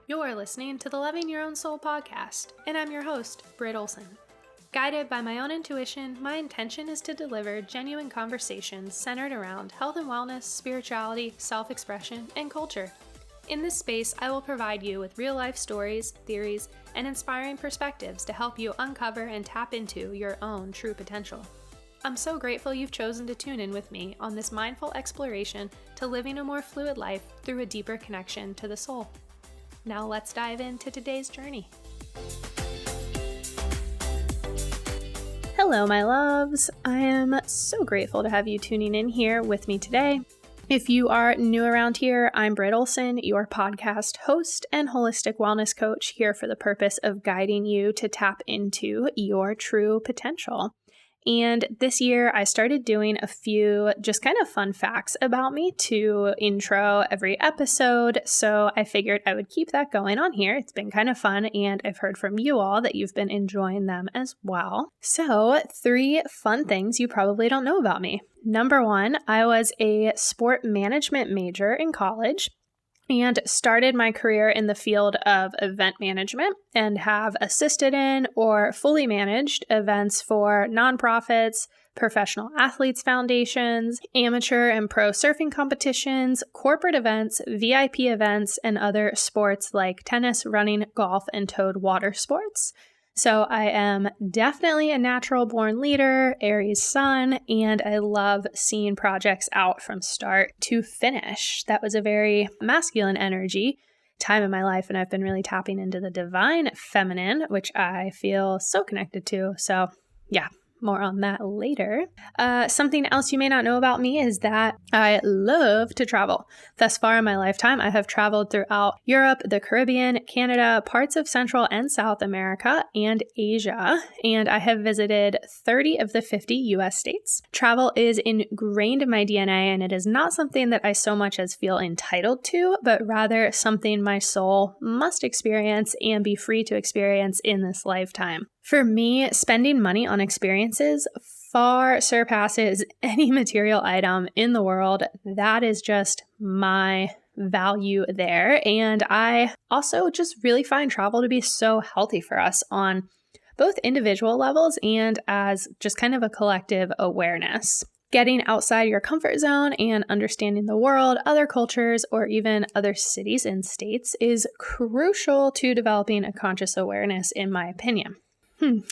You're listening to the Loving Your Own Soul podcast, and I'm your host, Britt Olson. Guided by my own intuition, my intention is to deliver genuine conversations centered around health and wellness, spirituality, self-expression, and culture. In this space, I will provide you with real-life stories, theories, and inspiring perspectives to help you uncover and tap into your own true potential. I'm so grateful you've chosen to tune in with me on this mindful exploration to living a more fluid life through a deeper connection to the soul. Now let's dive into today's journey. Hello, my loves. I am so grateful to have you tuning in here with me today. If you are new around here, I'm Britt Olson, your podcast host and holistic wellness coach, here for the purpose of guiding you to tap into your true potential. And this year, I started doing a few just kind of fun facts about me to intro every episode. So I figured I would keep that going on here. It's been kind of fun, and I've heard from you all that you've been enjoying them as well. So 3 fun things you probably don't know about me. Number 1, I was a sport management major in college and started my career in the field of event management and have assisted in or fully managed events for nonprofits, professional athletes foundations, amateur and pro surfing competitions, corporate events, VIP events, and other sports like tennis, running, golf, and towed water sports. So I am definitely a natural born leader, Aries sun, and I love seeing projects out from start to finish. That was a very masculine energy time in my life, and I've been really tapping into the divine feminine, which I feel so connected to. So yeah, more on that later. Something else you may not know about me is that I love to travel. Thus far in my lifetime, I have traveled throughout Europe, the Caribbean, Canada, parts of Central and South America, and Asia, and I have visited 30 of the 50 US states. Travel is ingrained in my DNA, and it is not something that I so much as feel entitled to, but rather something my soul must experience and be free to experience in this lifetime. For me, spending money on experiences far surpasses any material item in the world. That is just my value there. And I also just really find travel to be so healthy for us on both individual levels and as just kind of a collective awareness. Getting outside your comfort zone and understanding the world, other cultures, or even other cities and states is crucial to developing a conscious awareness, in my opinion.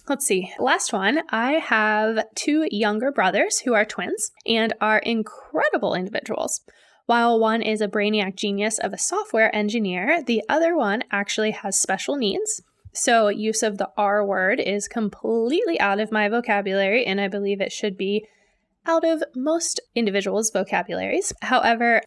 Let's see. Last one. I have 2 younger brothers who are twins and are incredible individuals. While one is a brainiac genius of a software engineer, the other one actually has special needs. So use of the R word is completely out of my vocabulary, and I believe it should be out of most individuals' vocabularies. However,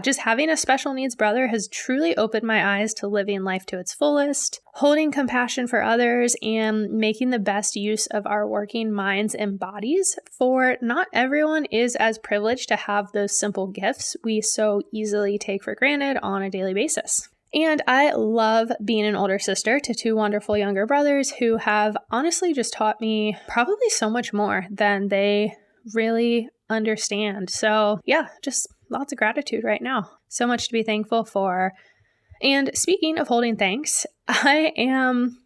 just having a special needs brother has truly opened my eyes to living life to its fullest, holding compassion for others, and making the best use of our working minds and bodies. For not everyone is as privileged to have those simple gifts we so easily take for granted on a daily basis. And I love being an older sister to 2 wonderful younger brothers who have honestly just taught me probably so much more than they really understand. So just lots of gratitude right now. So much to be thankful for. And speaking of holding thanks, I am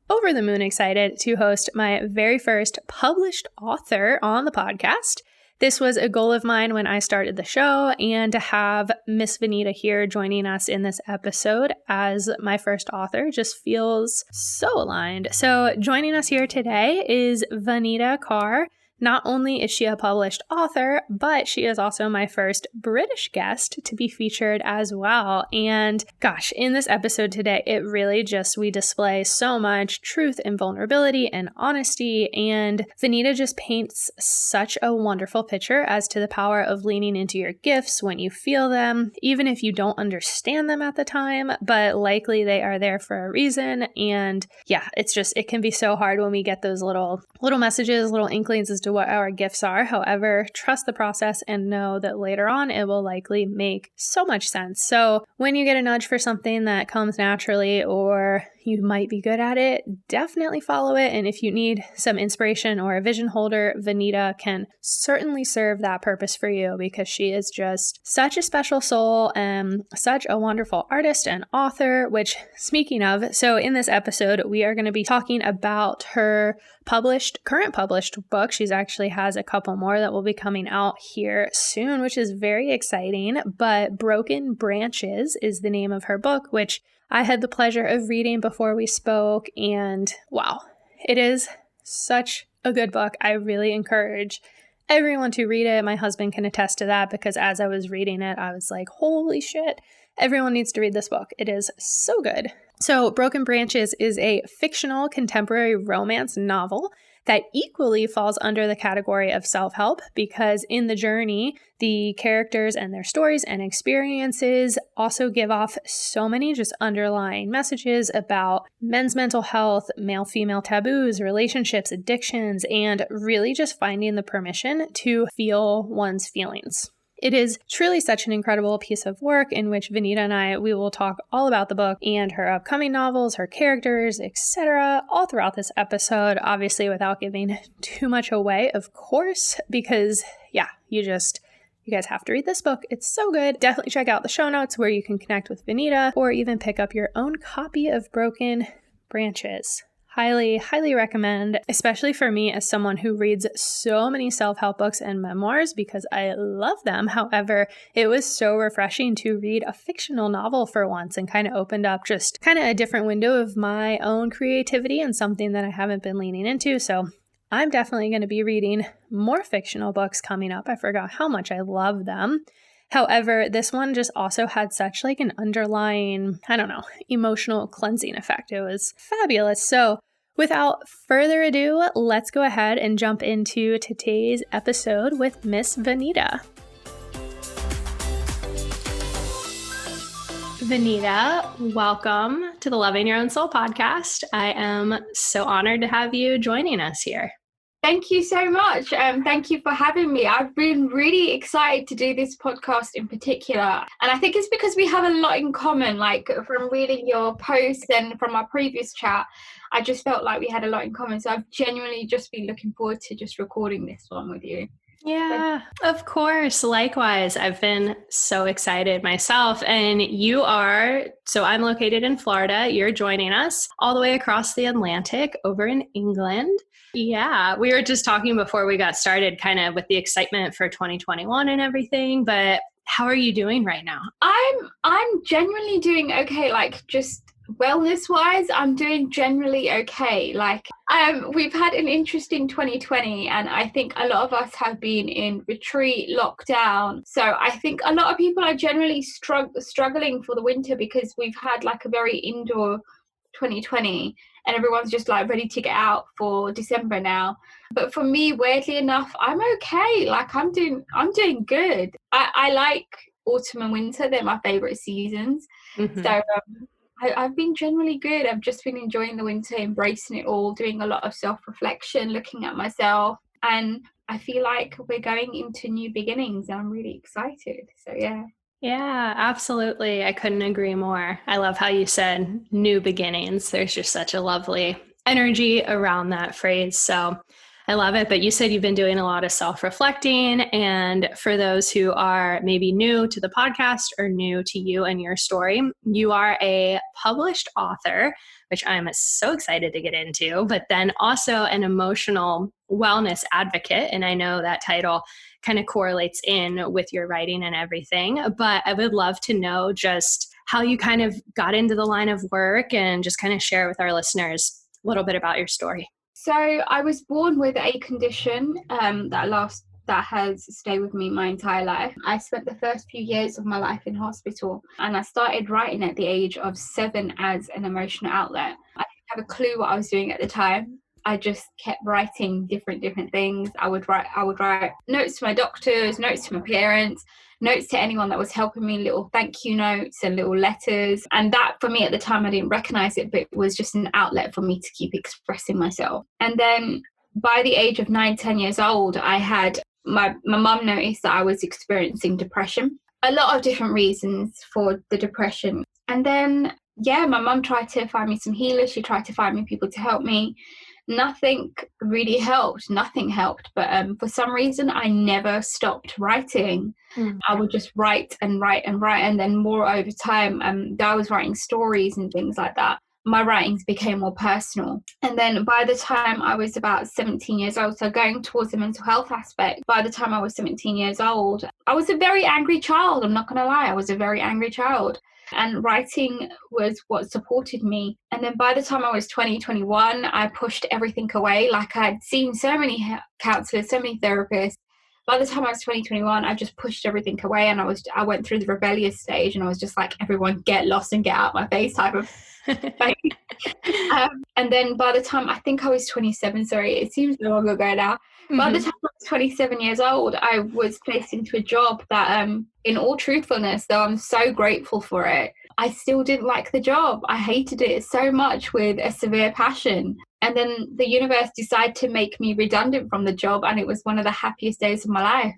over the moon excited to host my very first published author on the podcast. This was a goal of mine when I started the show, and to have Miss Vaneeta here joining us in this episode as my first author just feels so aligned. So joining us here today is Vaneeta Kaur. Not only is she a published author, but she is also my first British guest to be featured as well. And gosh, in this episode today, it really we display so much truth and vulnerability and honesty. And Vaneeta just paints such a wonderful picture as to the power of leaning into your gifts when you feel them, even if you don't understand them at the time, but likely they are there for a reason. And it can be so hard when we get those little messages, little inklings as to what our gifts are. However, trust the process and know that later on it will likely make so much sense. So when you get a nudge for something that comes naturally, or you might be good at it, definitely follow it. And if you need some inspiration or a vision holder, Vaneeta can certainly serve that purpose for you, because she is just such a special soul and such a wonderful artist and author, which, speaking of, so in this episode, we are going to be talking about her current published book. She's actually has a couple more that will be coming out here soon, which is very exciting. But Broken Branches is the name of her book, which I had the pleasure of reading before we spoke. And wow, it is such a good book. I really encourage everyone to read it. My husband can attest to that, because as I was reading it, I was like, holy shit, everyone needs to read this book. It is so good. So Broken Branches is a fictional contemporary romance novel that equally falls under the category of self-help, because in the journey, the characters and their stories and experiences also give off so many just underlying messages about men's mental health, male-female taboos, relationships, addictions, and really just finding the permission to feel one's feelings. It is truly such an incredible piece of work in which Vaneeta and we will talk all about the book and her upcoming novels, her characters, etc., all throughout this episode, obviously without giving too much away, of course, because you guys have to read this book. It's so good. Definitely check out the show notes where you can connect with Vaneeta or even pick up your own copy of Broken Branches. Highly, highly recommend, especially for me as someone who reads so many self-help books and memoirs, because I love them. However, it was so refreshing to read a fictional novel for once and kind of opened up just kind of a different window of my own creativity and something that I haven't been leaning into. So I'm definitely going to be reading more fictional books coming up. I forgot how much I love them. However, this one just also had such like an underlying, emotional cleansing effect. It was fabulous. So without further ado, let's go ahead and jump into today's episode with Miss Vaneeta. Vaneeta, welcome to the Loving Your Own Soul podcast. I am so honored to have you joining us here. Thank you so much. Thank you for having me. I've been really excited to do this podcast in particular. And I think it's because we have a lot in common, like from reading your posts and from our previous chat, I just felt like we had a lot in common. So I've genuinely just been looking forward to just recording this one with you. Yeah, of course. Likewise, I've been so excited myself. And so I'm located in Florida. You're joining us all the way across the Atlantic over in England. Yeah, we were just talking before we got started kind of with the excitement for 2021 and everything, but how are you doing right now? I'm genuinely doing okay, like just wellness wise, I'm doing generally okay. Like we've had an interesting 2020, and I think a lot of us have been in retreat, lockdown. So I think a lot of people are generally struggling for the winter, because we've had like a very indoor 2020 and everyone's just like ready to get out for December now. But for me, weirdly enough, I'm okay. Like I'm doing good. I like autumn and winter. They're my favorite seasons. Mm-hmm. So I've been generally good. I've just been enjoying the winter, embracing it all, doing a lot of self-reflection, looking at myself. And I feel like we're going into new beginnings. And I'm really excited. So yeah. Yeah, absolutely. I couldn't agree more. I love how you said new beginnings. There's just such a lovely energy around that phrase. So I love it. But you said you've been doing a lot of self-reflecting. And for those who are maybe new to the podcast or new to you and your story, you are a published author, which I'm so excited to get into, but then also an emotional wellness advocate. And I know that title kind of correlates in with your writing and everything, but I would love to know just how you kind of got into the line of work and just kind of share with our listeners a little bit about your story. So I was born with a condition that has stayed with me my entire life. I spent the first few years of my life in hospital, and I started writing at the age of 7 as an emotional outlet. I didn't have a clue what I was doing at the time. I just kept writing different things. I would write notes to my doctors, notes to my parents, notes to anyone that was helping me, little thank you notes and little letters. And that, for me at the time, I didn't recognize it, but it was just an outlet for me to keep expressing myself. And then by the age of 9-10 years old, I had my mum noticed that I was experiencing depression. A lot of different reasons for the depression. And then yeah, my mum tried to find me some healers. She tried to find me people to help me. Nothing really helped. Nothing helped. But for some reason, I never stopped writing. I would just write and write and write. And then more over time, I was writing stories and things like that. My writings became more personal. And then by the time I was about 17 years old, so going towards the mental health aspect, by the time I was 17 years old, I was a very angry child. I'm not going to lie. I was a very angry child. And writing was what supported me. And then by the time I was 20, 21, I pushed everything away. Like I'd seen so many counselors, so many therapists. By the time I was 20, 21, I just pushed everything away, and I went through the rebellious stage, and I was just like, everyone get lost and get out my face type of thing. And then by the time, I think I was 27, sorry, it seems so long ago now. By the time I was 27 years old, I was placed into a job that, in all truthfulness, though I'm so grateful for it, I still didn't like the job. I hated it so much with a severe passion. And then the universe decided to make me redundant from the job, and it was one of the happiest days of my life.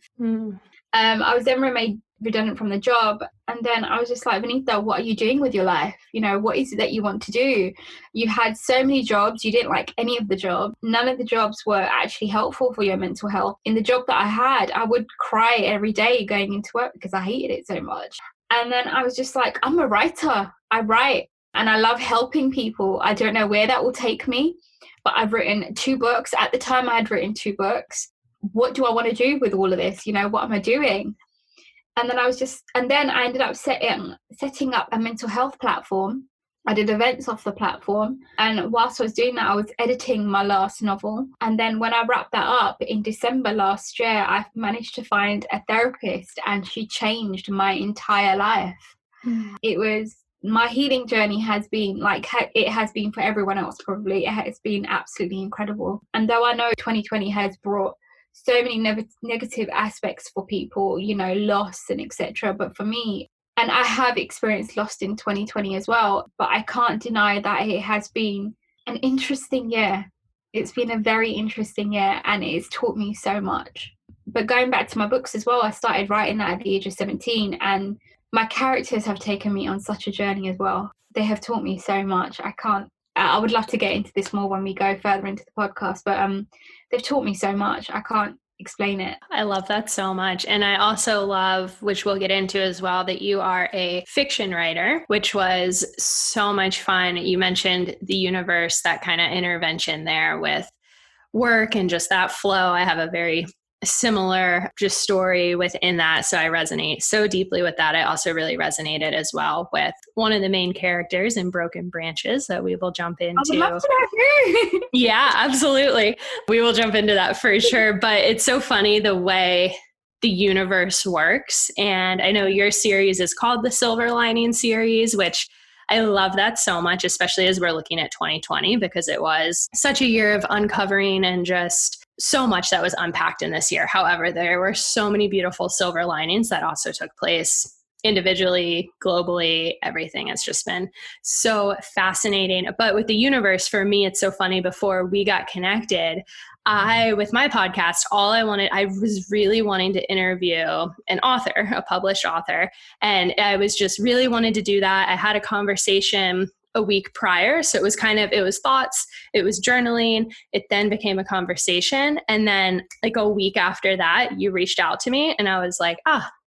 I was then made redundant from the job, and then I was just like, Vaneeta, what are you doing with your life? You know, what is it that you want to do? You had so many jobs, you didn't like any of the jobs. None of the jobs were actually helpful for your mental health. In the job that I had, I would cry every day going into work because I hated it so much. And then I was just like, I'm a writer. I write and I love helping people. I don't know where that will take me, but I've written 2 books. At the time I had written 2 books. What do I want to do with all of this? You know, what am I doing? And then I ended up setting up a mental health platform. I did events off the platform. And whilst I was doing that, I was editing my last novel. And then when I wrapped that up in December last year, I managed to find a therapist, and she changed my entire life. It was, my healing journey has been like it has been for everyone else probably. It has been absolutely incredible. And though I know 2020 has brought so many negative aspects for people, you know, loss and etc. But for me, and I have experienced loss in 2020 as well, but I can't deny that it has been an interesting year. It's been a very interesting year, and it's taught me so much. But going back to my books as well, I started writing that at the age of 17, and my characters have taken me on such a journey as well. They have taught me so much. I would love to get into this more when we go further into the podcast, but they've taught me so much. I can't explain it. I love that so much. And I also love, which we'll get into as well, that you are a fiction writer, which was so much fun. You mentioned the universe, that kind of intervention there with work and just that flow. I have a very similar just story within that. So I resonate so deeply with that. I also really resonated as well with one of the main characters in Broken Branches that we will jump into. I would love to know. Yeah, absolutely. We will jump into that for sure. But it's so funny the way the universe works. And I know your series is called the Silver Lining series, which I love that so much, especially as we're looking at 2020, because it was such a year of uncovering and just so much that was unpacked in this year. However, there were so many beautiful silver linings that also took place individually, globally. Everything has just been so fascinating. But with the universe, for me, it's so funny. Before we got connected, with my podcast, I was really wanting to interview an author, a published author. And I was just really wanted to do that. I had a conversation a week prior. So it was thoughts, it was journaling. It then became a conversation. And then like a week after that, you reached out to me and I was like,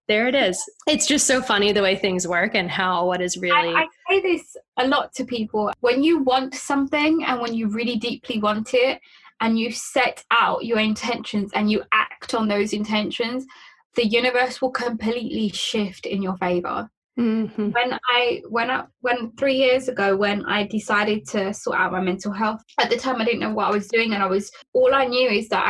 there it is. It's just so funny the way things work and how what is really... I say this a lot to people. When you want something and when you really deeply want it and you set out your intentions and you act on those intentions, the universe will completely shift in your favor. Mm-hmm. When 3 years ago, when I decided to sort out my mental health, at the time I didn't know what I was doing, and all I knew is that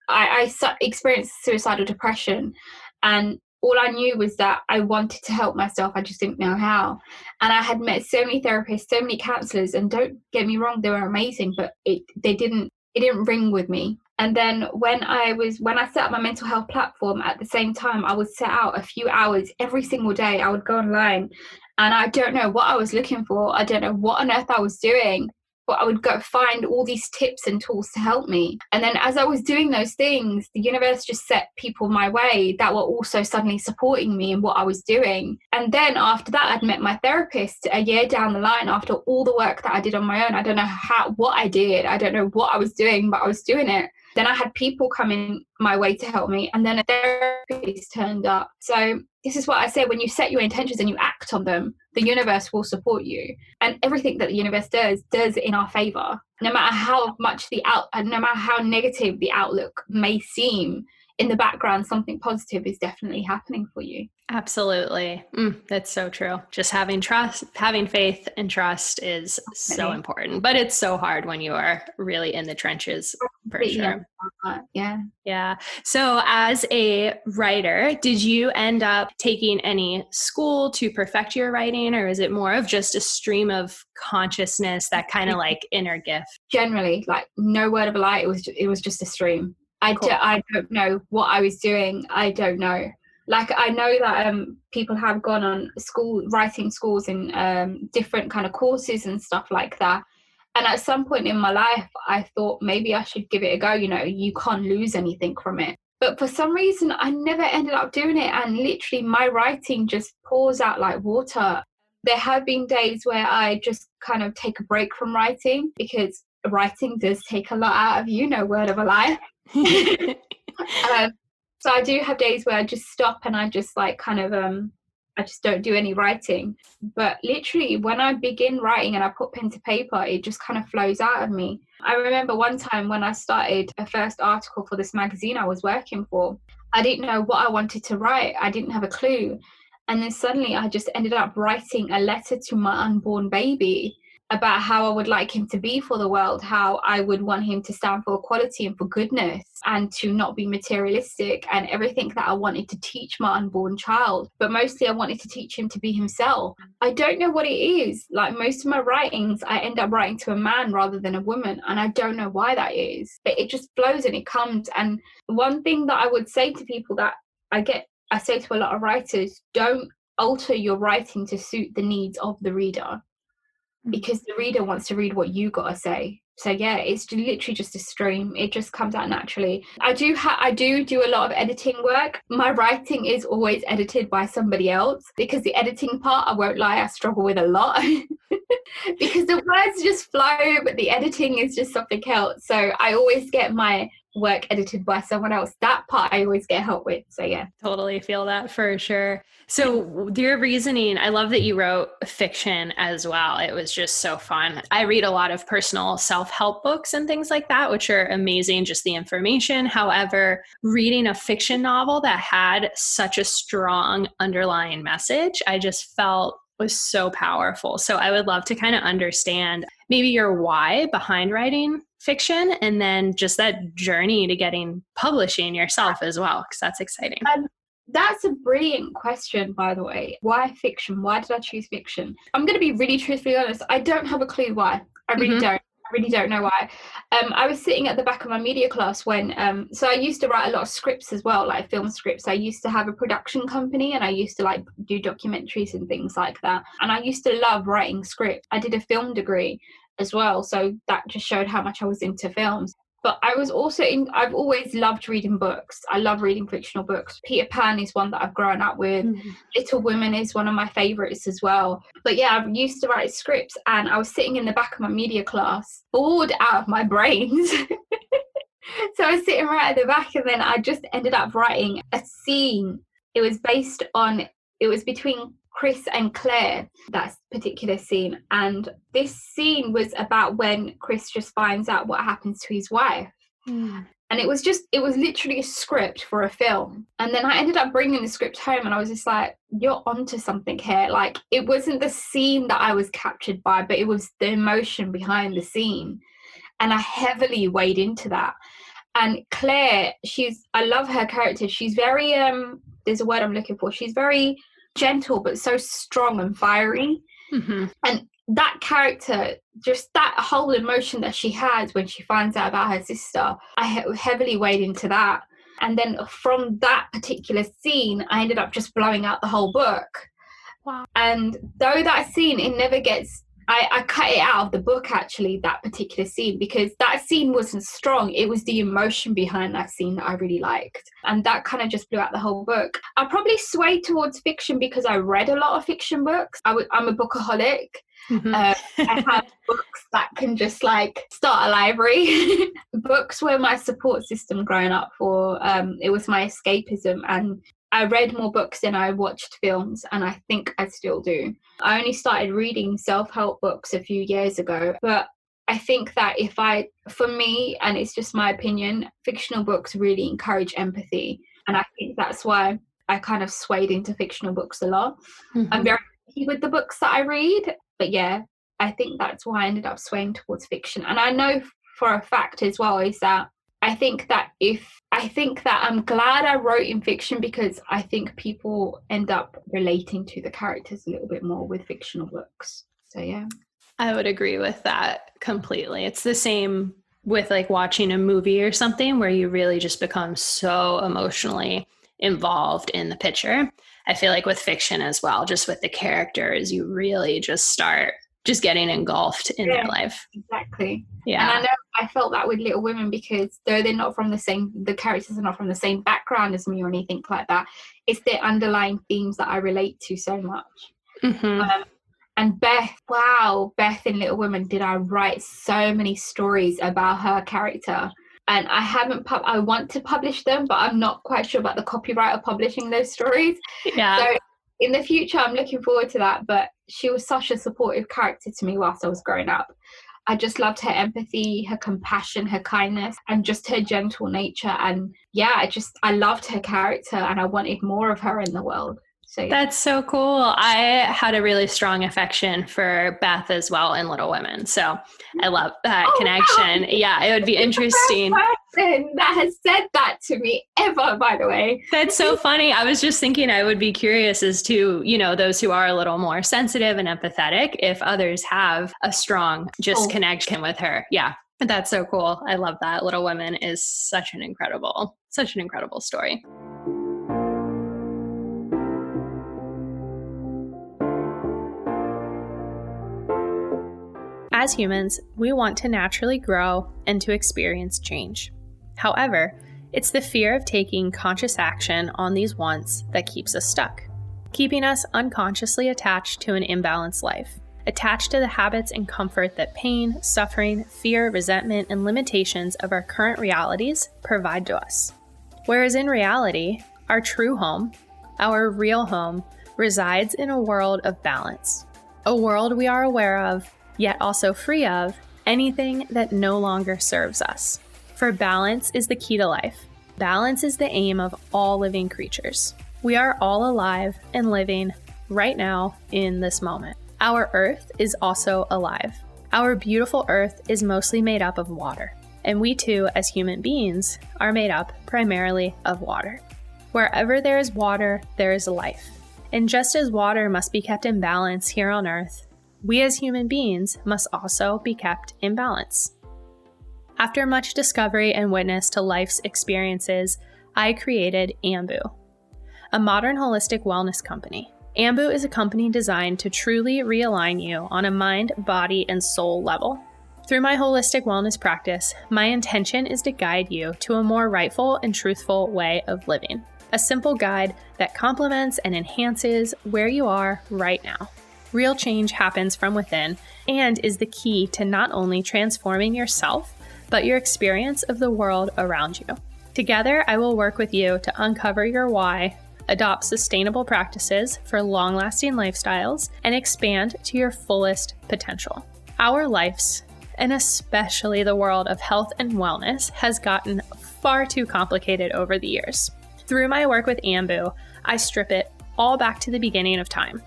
I experienced suicidal depression, and all I knew was that I wanted to help myself. I just didn't know how. And I had met so many therapists, so many counselors, and don't get me wrong, they were amazing, but it didn't ring with me. And then when I set up my mental health platform, at the same time, I would set out a few hours every single day. I would go online, and I don't know what I was looking for. I don't know what on earth I was doing, but I would go find all these tips and tools to help me. And then as I was doing those things, the universe just set people my way that were also suddenly supporting me in what I was doing. And then after that, I'd met my therapist a year down the line after all the work that I did on my own. I don't know what I did. I don't know what I was doing, but I was doing it. Then I had people coming my way to help me, and then a therapist turned up. So this is what I say, when you set your intentions and you act on them, the universe will support you. And everything that the universe does it in our favor. No matter how much no matter how negative the outlook may seem, in the background, something positive is definitely happening for you. Absolutely. That's so true. Just having faith and trust is so important, but it's so hard when you are really in the trenches, for sure. Yeah. So as a writer, did you end up taking any school to perfect your writing, or is it more of just a stream of consciousness, that kind of like inner gift? Generally, like, no word of a lie, it was just a stream. Cool. I don't know what I was doing. I don't know. Like, I know that people have gone on writing schools and different kind of courses and stuff like that. And at some point in my life, I thought maybe I should give it a go. You know, you can't lose anything from it. But for some reason, I never ended up doing it. And literally my writing just pours out like water. There have been days where I just kind of take a break from writing, because writing does take a lot out of you, no word of a lie. So I do have days where I just stop and I just like kind of I just don't do any writing. But literally when I begin writing and I put pen to paper, it just kind of flows out of me. I remember one time when I started a first article for this magazine I was working for, I didn't know what I wanted to write. I didn't have a clue. And then suddenly I just ended up writing a letter to my unborn baby about how I would like him to be for the world, how I would want him to stand for equality and for goodness, and to not be materialistic, and everything that I wanted to teach my unborn child. But mostly I wanted to teach him to be himself. I don't know what it is. Like, most of my writings, I end up writing to a man rather than a woman, and I don't know why that is. But it just flows and it comes. And one thing that I would say to people that I say to a lot of writers, don't alter your writing to suit the needs of the reader, because the reader wants to read what you got to say. So yeah, it's literally just a stream. It just comes out naturally. I do a lot of editing work. My writing is always edited by somebody else, because the editing part, I won't lie, I struggle with a lot because the words just flow, but the editing is just something else. So I always get my work edited by someone else. That part I always get help with. So yeah. Totally feel that for sure. So your reasoning, I love that you wrote fiction as well. It was just so fun. I read a lot of personal self-help books and things like that, which are amazing, just the information. However, reading a fiction novel that had such a strong underlying message, I just felt was so powerful. So I would love to kind of understand maybe your why behind writing fiction, and then just that journey to getting publishing yourself as well, because that's exciting. That's a brilliant question, by the way. Why fiction? Why did I choose fiction? I'm going to be really truthfully honest. I don't have a clue why. I really don't. I really don't know why. I was sitting at the back of my media class when, so I used to write a lot of scripts as well, like film scripts. I used to have a production company, and I used to like do documentaries and things like that. And I used to love writing scripts. I did a film degree as well, so that just showed how much I was into films. But I was also I've always loved reading books. I love reading fictional books. Peter Pan is one that I've grown up with. Little Women is one of my favorites as well. But yeah, I used to write scripts, and I was sitting in the back of my media class, bored out of my brains. So I was sitting right at the back, and then I just ended up writing a scene. It was between Chris and Claire, that particular scene. And this scene was about when Chris just finds out what happens to his wife. And it was literally a script for a film. And then I ended up bringing the script home, and I was just like, you're onto something here. Like, it wasn't the scene that I was captured by, but it was the emotion behind the scene. And I heavily weighed into that. And Claire, I love her character. She's very, there's a word I'm looking for. She's very gentle, but so strong and fiery. And that character, just that whole emotion that she has when she finds out about her sister, I heavily weighed into that. And then from that particular scene, I ended up just blowing out the whole book. Wow. And though that scene, it never gets I cut it out of the book, actually, that particular scene, because that scene wasn't strong. It was the emotion behind that scene that I really liked. And that kind of just blew out the whole book. I probably swayed towards fiction because I read a lot of fiction books. I'm a bookaholic. Mm-hmm. I have books that can just like start a library. Books were my support system growing up. It was my escapism, and I read more books than I watched films, and I think I still do. I only started reading self-help books a few years ago, but I think that for me, and it's just my opinion, fictional books really encourage empathy. And I think that's why I kind of swayed into fictional books a lot. Mm-hmm. I'm very happy with the books that I read, but yeah, I think that's why I ended up swaying towards fiction. And I know for a fact as well is that I think that I'm glad I wrote in fiction, because I think people end up relating to the characters a little bit more with fictional books. So yeah. I would agree with that completely. It's the same with like watching a movie or something where you really just become so emotionally involved in the picture. I feel like with fiction as well, just with the characters, you really just start just getting engulfed in their life. Exactly. Yeah. And I know I felt that with Little Women, because though the characters are not from the same background as me or anything like that, it's their underlying themes that I relate to so much. Mm-hmm. And Beth in Little Women, did I write so many stories about her character. And I want to publish them, but I'm not quite sure about the copyright of publishing those stories. Yeah. So in the future, I'm looking forward to that. But she was such a supportive character to me whilst I was growing up. I just loved her empathy, her compassion, her kindness, and just her gentle nature. And yeah, I loved her character, and I wanted more of her in the world. So yeah. That's so cool. I had a really strong affection for Beth as well in Little Women. So I love that connection. Wow. Yeah, it would be interesting. The person that has said that to me ever, by the way. That's so funny. I was just thinking I would be curious as to, those who are a little more sensitive and empathetic, if others have a strong connection with her. Yeah, that's so cool. I love that. Little Women is such an incredible story. As humans, we want to naturally grow and to experience change. However, it's the fear of taking conscious action on these wants that keeps us stuck, keeping us unconsciously attached to an imbalanced life, attached to the habits and comfort that pain, suffering, fear, resentment, and limitations of our current realities provide to us. Whereas in reality, our true home, our real home, resides in a world of balance, a world we are aware of, yet also free of anything that no longer serves us. For balance is the key to life. Balance is the aim of all living creatures. We are all alive and living right now in this moment. Our earth is also alive. Our beautiful earth is mostly made up of water, and we too, as human beings, are made up primarily of water. Wherever there is water, there is life. And just as water must be kept in balance here on earth, we as human beings must also be kept in balance. After much discovery and witness to life's experiences, I created Ambu, a modern holistic wellness company. Ambu is a company designed to truly realign you on a mind, body, and soul level. Through my holistic wellness practice, my intention is to guide you to a more rightful and truthful way of living. A simple guide that complements and enhances where you are right now. Real change happens from within and is the key to not only transforming yourself, but your experience of the world around you. Together, I will work with you to uncover your why, adopt sustainable practices for long-lasting lifestyles, and expand to your fullest potential. Our lives, and especially the world of health and wellness, has gotten far too complicated over the years. Through my work with Ambu, I strip it all back to the beginning of time.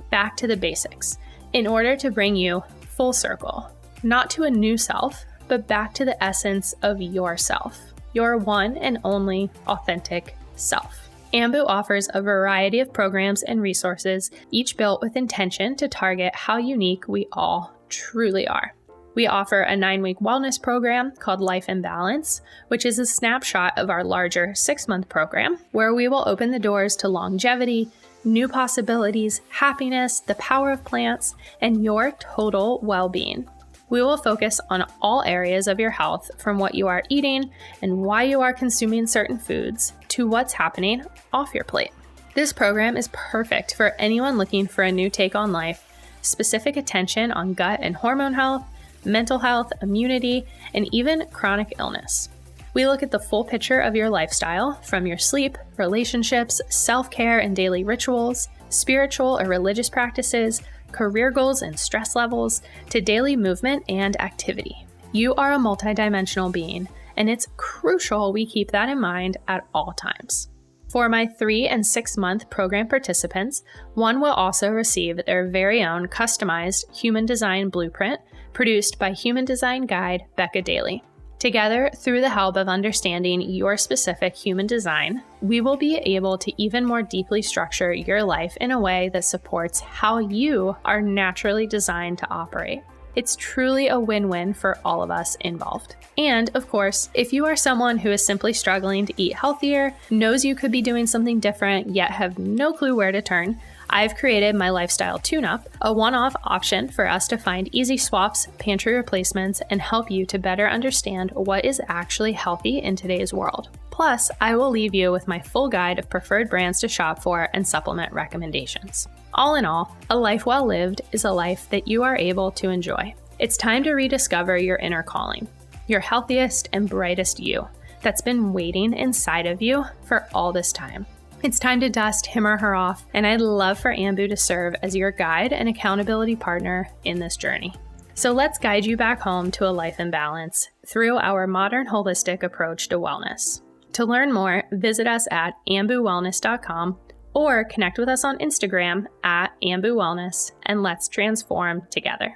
Back to the basics, in order to bring you full circle, not to a new self, but back to the essence of yourself, your one and only authentic self. Ambu offers a variety of programs and resources, each built with intention to target how unique we all truly are. We offer a 9-week wellness program called Life in Balance, which is a snapshot of our larger 6-month program, where we will open the doors to longevity, new possibilities, happiness, the power of plants, and your total well-being. We will focus on all areas of your health, from what you are eating and why you are consuming certain foods to what's happening off your plate. This program is perfect for anyone looking for a new take on life, specific attention on gut and hormone health, mental health, immunity, and even chronic illness. We look at the full picture of your lifestyle, from your sleep, relationships, self-care and daily rituals, spiritual or religious practices, career goals and stress levels, to daily movement and activity. You are a multidimensional being, and it's crucial we keep that in mind at all times. For my 3 and 6 month program participants, one will also receive their very own customized human design blueprint produced by human design guide Becca Daly. Together, through the help of understanding your specific human design, we will be able to even more deeply structure your life in a way that supports how you are naturally designed to operate. It's truly a win-win for all of us involved. And of course, if you are someone who is simply struggling to eat healthier, knows you could be doing something different, yet have no clue where to turn, I've created my Lifestyle Tune-Up, a one-off option for us to find easy swaps, pantry replacements, and help you to better understand what is actually healthy in today's world. Plus, I will leave you with my full guide of preferred brands to shop for and supplement recommendations. All in all, a life well lived is a life that you are able to enjoy. It's time to rediscover your inner calling, your healthiest and brightest you that's been waiting inside of you for all this time. It's time to dust him or her off, and I'd love for Ambu to serve as your guide and accountability partner in this journey. So let's guide you back home to a life in balance through our modern holistic approach to wellness. To learn more, visit us at ambuwellness.com or connect with us on Instagram at ambuwellness, and let's transform together.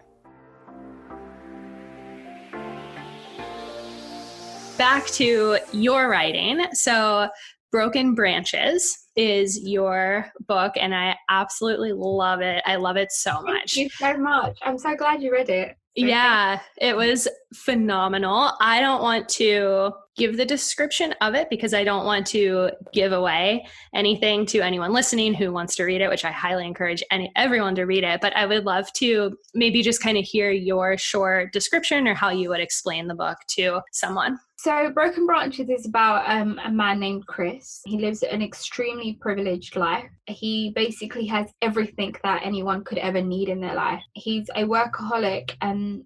Back to your writing. So Broken Branches is your book, and I absolutely love it. I love it so much. Thank you so much. I'm so glad you read it. Yeah, it was phenomenal. I don't want to give the description of it because I don't want to give away anything to anyone listening who wants to read it, which I highly encourage everyone to read it. But I would love to maybe just kind of hear your short description or how you would explain the book to someone. So Broken Branches is about a man named Chris. He lives an extremely privileged life. He basically has everything that anyone could ever need in their life. He's a workaholic, and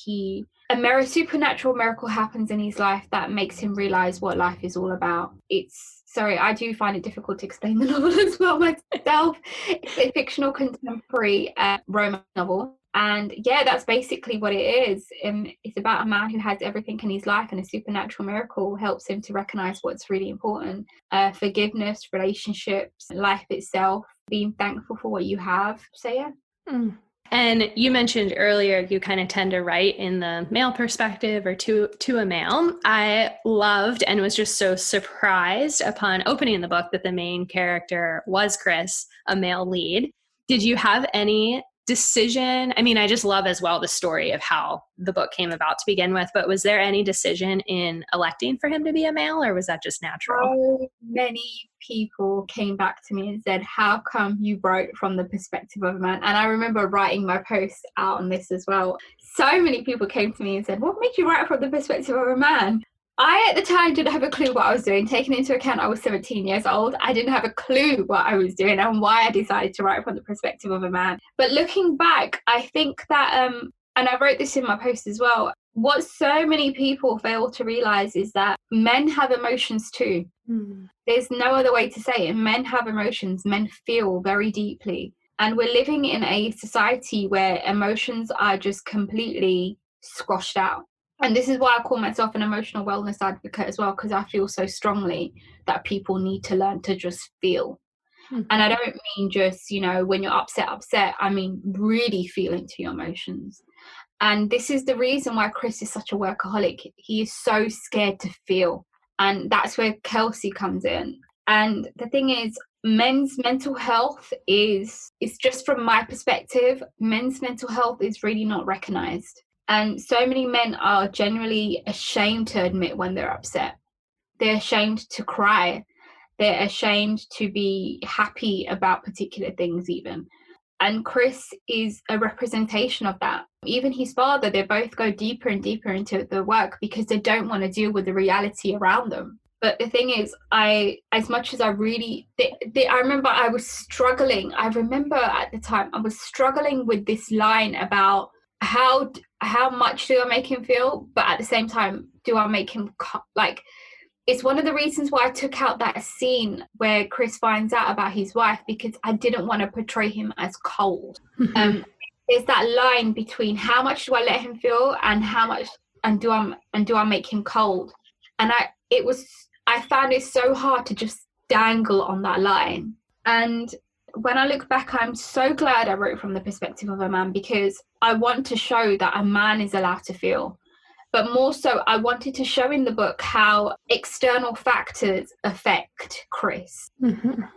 a supernatural miracle happens in his life that makes him realize what life is all about. I do find it difficult to explain the novel as well myself. It's a fictional contemporary romance novel. And yeah, that's basically what it is. It's about a man who has everything in his life, and a supernatural miracle helps him to recognize what's really important. Forgiveness, relationships, life itself, being thankful for what you have. So yeah. And you mentioned earlier you kind of tend to write in the male perspective or to a male. I loved and was just so surprised upon opening the book that the main character was Chris, a male lead. Did you have any decision? I mean, I just love as well the story of how the book came about to begin with, but was there any decision in electing for him to be a male, or was that just natural? So many people came back to me and said, how come you wrote from the perspective of a man? And I remember writing my post out on this as well. So many people came to me and said, what made you write from the perspective of a man? I, at the time, didn't have a clue what I was doing. Taking into account I was 17 years old, I didn't have a clue what I was doing and why I decided to write from the perspective of a man. But looking back, I think that, and I wrote this in my post as well, what so many people fail to realize is that men have emotions too. There's no other way to say it. Men have emotions. Men feel very deeply. And we're living in a society where emotions are just completely squashed out. And this is why I call myself an emotional wellness advocate as well, because I feel so strongly that people need to learn to just feel. And I don't mean just, when you're upset. I mean really feel into your emotions. And this is the reason why Chris is such a workaholic. He is so scared to feel. And that's where Kelsey comes in. And the thing is, men's mental health is just from my perspective, men's mental health is really not recognized. And so many men are generally ashamed to admit when they're upset. They're ashamed to cry. They're ashamed to be happy about particular things even. And Chris is a representation of that. Even his father, they both go deeper and deeper into the work because they don't want to deal with the reality around them. But the thing is, as much as I really, I remember I was struggling. I remember at the time I was struggling with this line about how much do I make him feel, but at the same time, do I make him like? It's one of the reasons why I took out that scene where Chris finds out about his wife, because I didn't want to portray him as cold. There's that line between how much do I let him feel and how much and do I make him cold? And I found it so hard to just dangle on that line. And when I look back, I'm so glad I wrote from the perspective of a man, because I want to show that a man is allowed to feel. But more so, I wanted to show in the book how external factors affect Chris.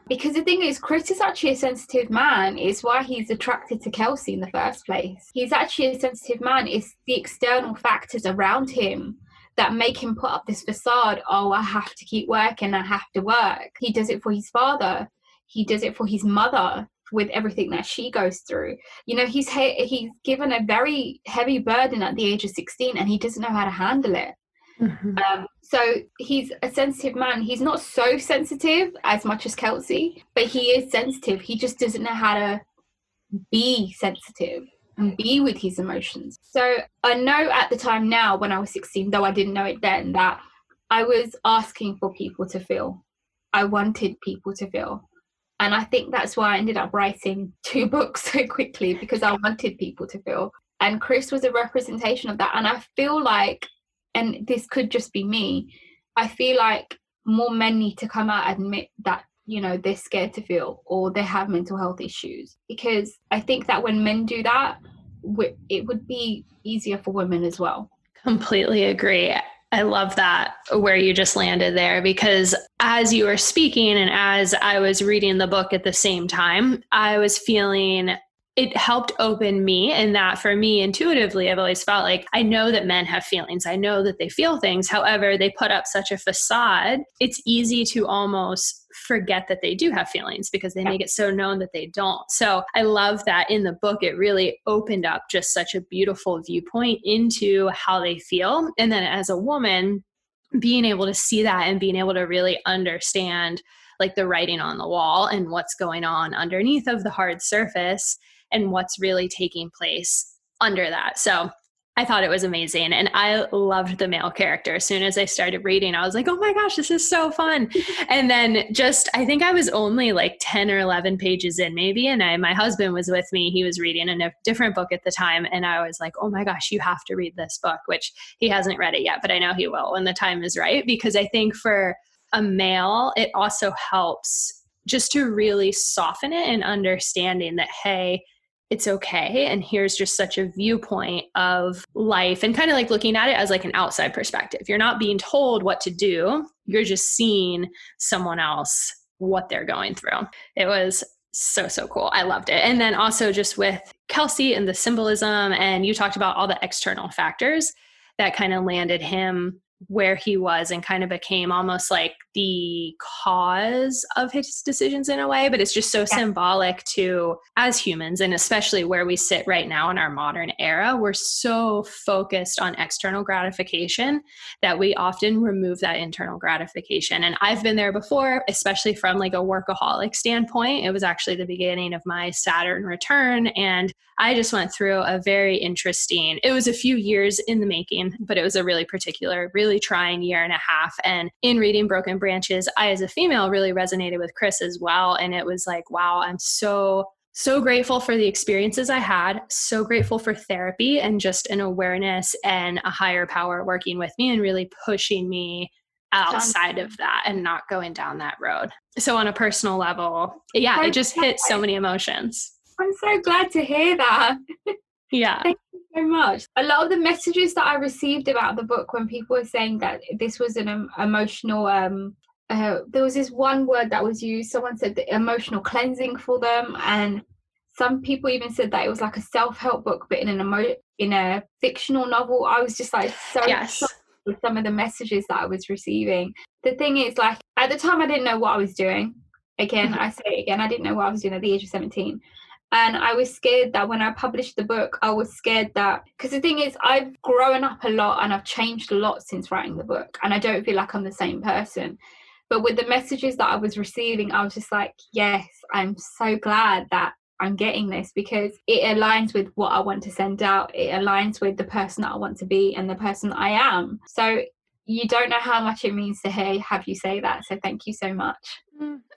Because the thing is, Chris is actually a sensitive man. It's why he's attracted to Kelsey in the first place. He's actually a sensitive man. It's the external factors around him that make him put up this facade. Oh, I have to keep working. I have to work. He does it for his father. He does it for his mother, with everything that she goes through. You know, he's given a very heavy burden at the age of 16 and he doesn't know how to handle it. So he's a sensitive man. He's not so sensitive as much as Kelsey, but he is sensitive. He just doesn't know how to be sensitive and be with his emotions. So I know at the time now, when I was 16, though I didn't know it then, that I was asking for people to feel. I wanted people to feel. And I think that's why I ended up writing 2 books so quickly, because I wanted people to feel. And Chris was a representation of that. And I feel like, and this could just be me, I feel like more men need to come out and admit that, you know, they're scared to feel or they have mental health issues. Because I think that when men do that, it would be easier for women as well. Completely agree. I love that, where you just landed there, because as you were speaking and as I was reading the book at the same time, I was feeling it helped open me, in that for me, intuitively, I've always felt like I know that men have feelings. I know that they feel things. However, they put up such a facade. It's easy to almost forget that they do have feelings because they make it so known that they don't. So I love that in the book, it really opened up just such a beautiful viewpoint into how they feel. And then as a woman, being able to see that and being able to really understand like the writing on the wall and what's going on underneath of the hard surface and what's really taking place under that. So I thought it was amazing. And I loved the male character. As soon as I started reading, I was like, oh my gosh, this is so fun. And then I think I was only like 10 or 11 pages in maybe. And my husband was with me. He was reading a different book at the time. And I was like, oh my gosh, you have to read this book, which he hasn't read it yet, but I know he will when the time is right. Because I think for a male, it also helps just to really soften it and understanding that, hey, it's okay. And here's just such a viewpoint of life, and kind of like looking at it as like an outside perspective. You're not being told what to do. You're just seeing someone else, what they're going through. It was so cool. I loved it. And then also just with Kelsey and the symbolism, and you talked about all the external factors that kind of landed him where he was and kind of became almost like the cause of his decisions in a way, but it's just so symbolic to, as humans, and especially where we sit right now in our modern era, we're so focused on external gratification that we often remove that internal gratification. And I've been there before, especially from like a workaholic standpoint. It was actually the beginning of my Saturn return, and I just went through a very interesting, it was a few years in the making, but it was a really trying year and a half. And in reading Broken Branches, I, as a female, really resonated with Chris as well. And it was like, wow, I'm so grateful for the experiences I had, so grateful for therapy and just an awareness and a higher power working with me and really pushing me outside of that and not going down that road. So on a personal level, it just hit so many emotions. I'm so glad to hear that. Yeah. Thank you so much. A lot of the messages that I received about the book, when people were saying that this was an emotional, there was this one word that was used. Someone said the emotional cleansing for them. And some people even said that it was like a self-help book, but in a fictional novel. I was just like shocked with some of the messages that I was receiving. The thing is, like, At the time, I didn't know what I was doing. Again, I say it again, I didn't know what I was doing at the age of 17. And I was scared that when I published the book, I was scared that, because the thing is, I've grown up a lot and I've changed a lot since writing the book. And I don't feel like I'm the same person. But with the messages that I was receiving, I was just like, yes, I'm so glad that I'm getting this, because it aligns with what I want to send out. It aligns with the person that I want to be and the person I am. So you don't know how much it means to have you say that. So thank you so much.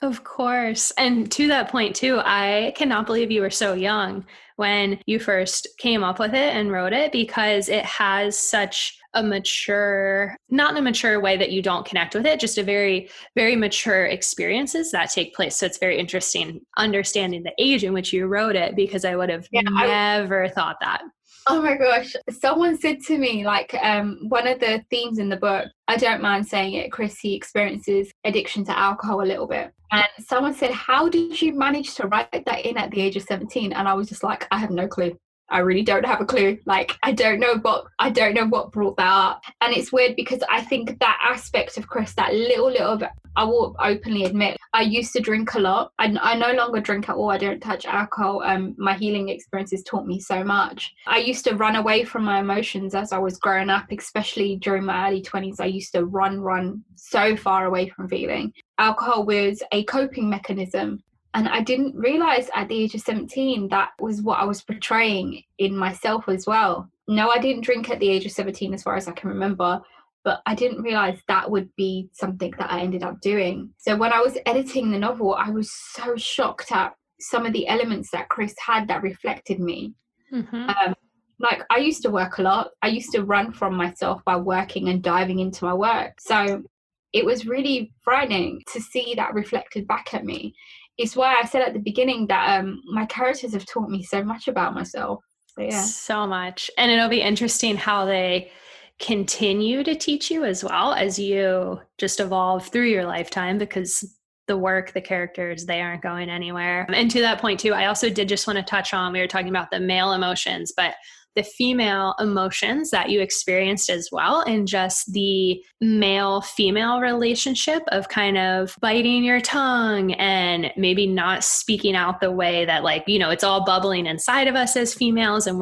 Of course. And to that point too, I cannot believe you were so young when you first came up with it and wrote it, because it has such a mature, not in a mature way that you don't connect with it, just a very, very mature experiences that take place. So it's very interesting understanding the age in which you wrote it, because I would have never thought that. Oh my gosh. Someone said to me, like, one of the themes in the book, I don't mind saying it, Chris, he experiences addiction to alcohol a little bit. And someone said, how did you manage to write that in at the age of 17? And I was just like, I have no clue. I really don't have a clue. Like, I don't know what brought that up. And it's weird because I think that aspect of Chris, that little bit, I will openly admit, I used to drink a lot. I no longer drink at all. I don't touch alcohol. My healing experiences taught me so much. I used to run away from my emotions as I was growing up, especially during my early 20s. I used to run so far away from feeling. Alcohol was a coping mechanism. And I didn't realize at the age of 17 that was what I was portraying in myself as well. No, I didn't drink at the age of 17 as far as I can remember, but I didn't realize that would be something that I ended up doing. So when I was editing the novel, I was so shocked at some of the elements that Chris had that reflected me. Like, I used to work a lot. I used to run from myself by working and diving into my work. So it was really frightening to see that reflected back at me. It's why I said at the beginning that my characters have taught me so much about myself. So, yeah. So much. And it'll be interesting how they continue to teach you as well as you just evolve through your lifetime, because the work, the characters, they aren't going anywhere. And to that point too, I also did just want to touch on, we were talking about the male emotions, but the female emotions that you experienced as well, and just the male-female relationship of kind of biting your tongue and maybe not speaking out the way that, like, you know, it's all bubbling inside of us as females, and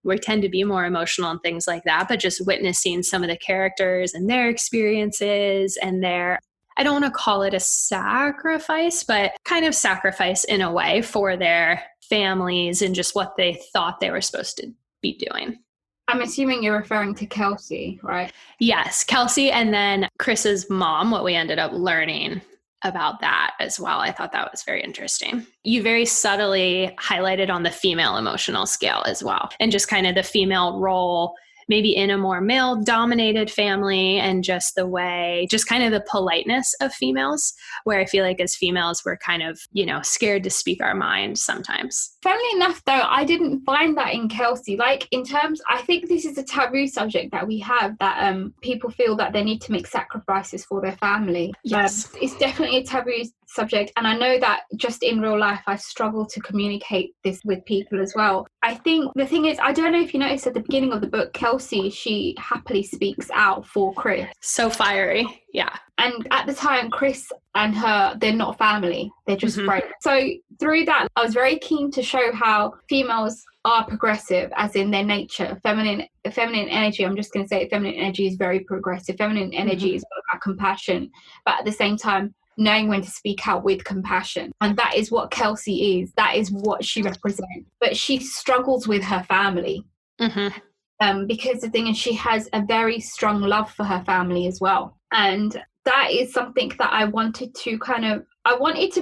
we tend to be more emotional and things like that, but just witnessing some of the characters and their experiences and their, I don't want to call it a sacrifice, but kind of sacrifice in a way for their families and just what they thought they were supposed to be doing. I'm assuming you're referring to Kelsey, right? Yes, Kelsey, and then Chris's mom, what we ended up learning about that as well. I thought that was very interesting. You very subtly highlighted on the female emotional scale as well, and just kind of the female role maybe in a more male-dominated family, and just the way, just kind of the politeness of females, where I feel like as females, we're kind of, you know, scared to speak our mind sometimes. Funnily enough, though, I didn't find that in Kelsey. Like, in terms, I think this is a taboo subject that we have, that people feel that they need to make sacrifices for their family. Yes. It's definitely a taboo subject, and I know that just in real life I struggle to communicate this with people as well. I think the thing is, I don't know if you noticed at the beginning of the book, Kelsey, she happily speaks out for Chris. So fiery. Yeah. And at the time, Chris and her, they're not family, they're just friends. So through that, I was very keen to show how females are progressive, as in their nature. Feminine energy, I'm just going to say feminine energy is very progressive. Feminine energy is all about compassion, but at the same time, knowing when to speak out with compassion. And that is what Kelsey is. That is what she represents. But she struggles with her family. Because the thing is, she has a very strong love for her family as well. And that is something that I wanted to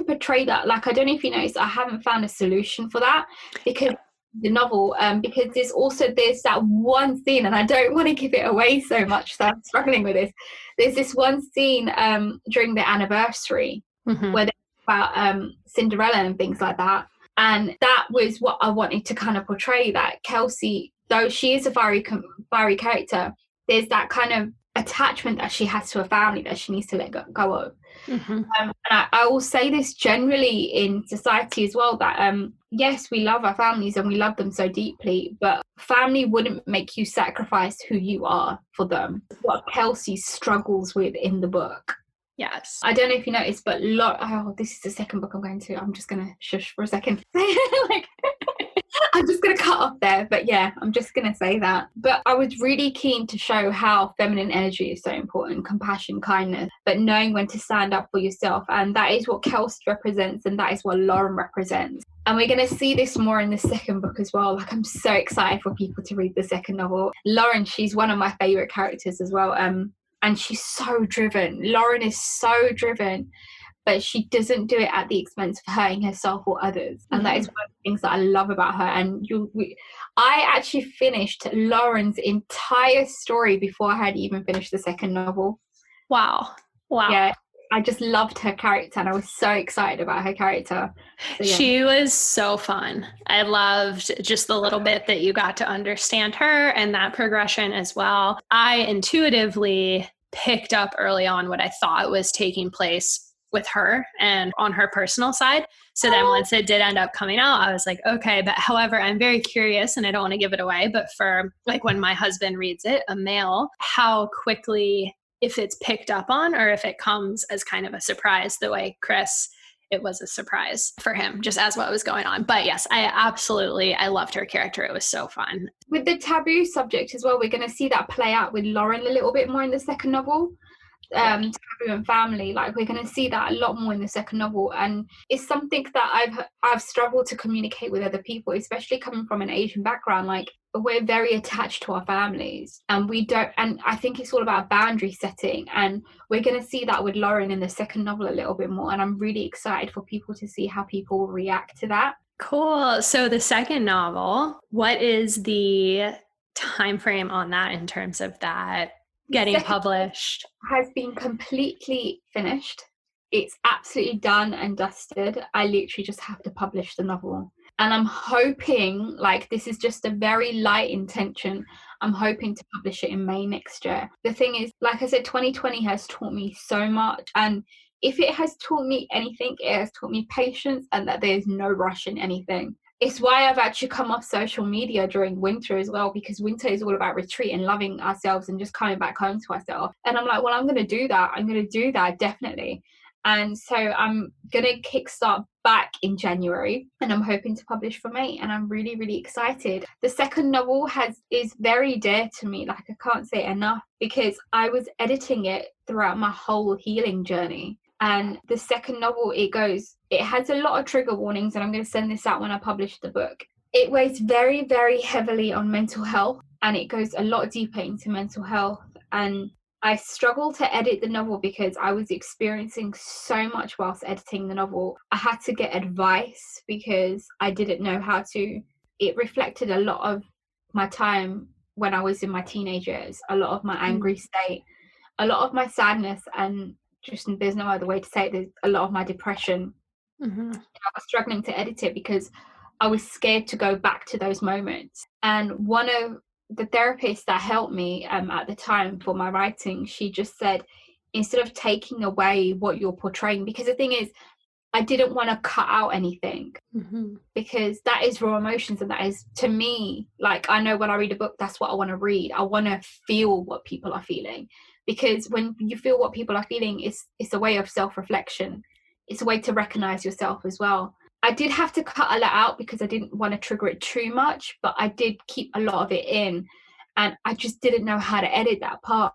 portray that. Like, I don't know if you noticed, I haven't found a solution for that, because the novel, because there's that one scene, and I don't want to give it away so much, so I'm struggling with this. There's this one scene during the anniversary where they talk about Cinderella and things like that, and that was what I wanted to kind of portray, that Kelsey, though she is a fiery character, there's that kind of attachment that she has to her family that she needs to let go of. And I will say this generally in society as well, that yes, we love our families and we love them so deeply, but family wouldn't make you sacrifice who you are for them. What Kelsey struggles with in the book. Yes. I don't know if you noticed, but this is the second book I'm just going to shush for a second. Like, I'm just going to cut off there. But yeah, I'm just going to say that. But I was really keen to show how feminine energy is so important, compassion, kindness, but knowing when to stand up for yourself. And that is what Kelsey represents, and that is what Lauren represents. And we're going to see this more in the second book as well. Like, I'm so excited for people to read the second novel. Lauren, she's one of my favorite characters as well. And she's so driven. Lauren is so driven, but she doesn't do it at the expense of hurting herself or others. And that is one of the things that I love about her. And I actually finished Lauren's entire story before I had even finished the second novel. Wow. Yeah, I just loved her character, and I was so excited about her character. So, yeah. She was so fun. I loved just the little bit that you got to understand her and that progression as well. I intuitively picked up early on what I thought was taking place with her and on her personal side. So then once it did end up coming out, I was like, okay, but however, I'm very curious and I don't want to give it away, but for like when my husband reads it, a male, how quickly, if it's picked up on or if it comes as kind of a surprise, the way Chris, it was a surprise for him just as what was going on. But yes, I loved her character. It was so fun. With the taboo subject as well, we're going to see that play out with Lauren a little bit more in the second novel. Taboo and family, like we're going to see that a lot more in the second novel, and it's something that I've struggled to communicate with other people, especially coming from an Asian background. Like, we're very attached to our families, and I think it's all about boundary setting, and we're going to see that with Lauren in the second novel a little bit more, and I'm really excited for people to see how people will react to that. Cool. So the second novel, what is the time frame on that in terms of that getting published? Has been completely finished. It's absolutely done and dusted. I literally just have to publish the novel, and I'm hoping, like, this is just a very light intention, I'm hoping to publish it in May next year. The thing is, like I said, 2020 has taught me so much, and if it has taught me anything, it has taught me patience and that there's no rush in anything. It's why I've actually come off social media during winter as well, because winter is all about retreat and loving ourselves and just coming back home to ourselves. And I'm like, well, I'm going to do that. I'm going to do that, definitely. And so I'm going to kickstart back in January, and I'm hoping to publish for May, and I'm really, really excited. The second novel is very dear to me. Like, I can't say enough, because I was editing it throughout my whole healing journey. And the second novel, it has a lot of trigger warnings, and I'm going to send this out when I publish the book. It weighs very, very heavily on mental health, and it goes a lot deeper into mental health. And I struggled to edit the novel because I was experiencing so much whilst editing the novel. I had to get advice because I didn't know how to. It reflected a lot of my time when I was in my teenage years, a lot of my angry state, a lot of my sadness, and just, there's no other way to say it, there's a lot of my depression. I was struggling to edit it because I was scared to go back to those moments. And one of the therapists that helped me at the time for my writing, she just said, instead of taking away what you're portraying, because the thing is, I didn't want to cut out anything, because that is raw emotions, and that is, to me, like, I know when I read a book, that's what I want to read. I want to feel what people are feeling, because when you feel what people are feeling, it's a way of self-reflection. It's a way to recognize yourself as well. I did have to cut a lot out because I didn't want to trigger it too much, but I did keep a lot of it in, and I just didn't know how to edit that part.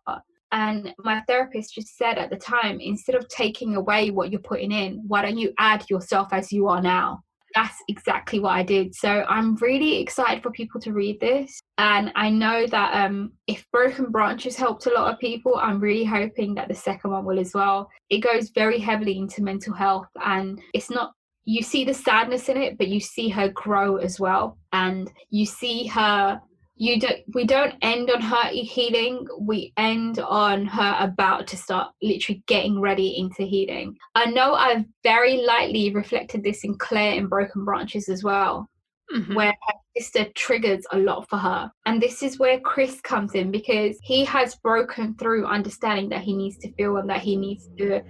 And my therapist just said at the time, instead of taking away what you're putting in, why don't you add yourself as you are now? That's exactly what I did. So I'm really excited for people to read this. And I know that if Broken Branches helped a lot of people, I'm really hoping that the second one will as well. It goes very heavily into mental health, and it's not, you see the sadness in it, but you see her grow as well. And you see her, we don't end on her healing, we end on her about to start literally getting ready into healing. I know I've very lightly reflected this in Claire in Broken Branches as well, where her sister triggers a lot for her. And this is where Chris comes in, because he has broken through understanding that he needs to feel and that he needs to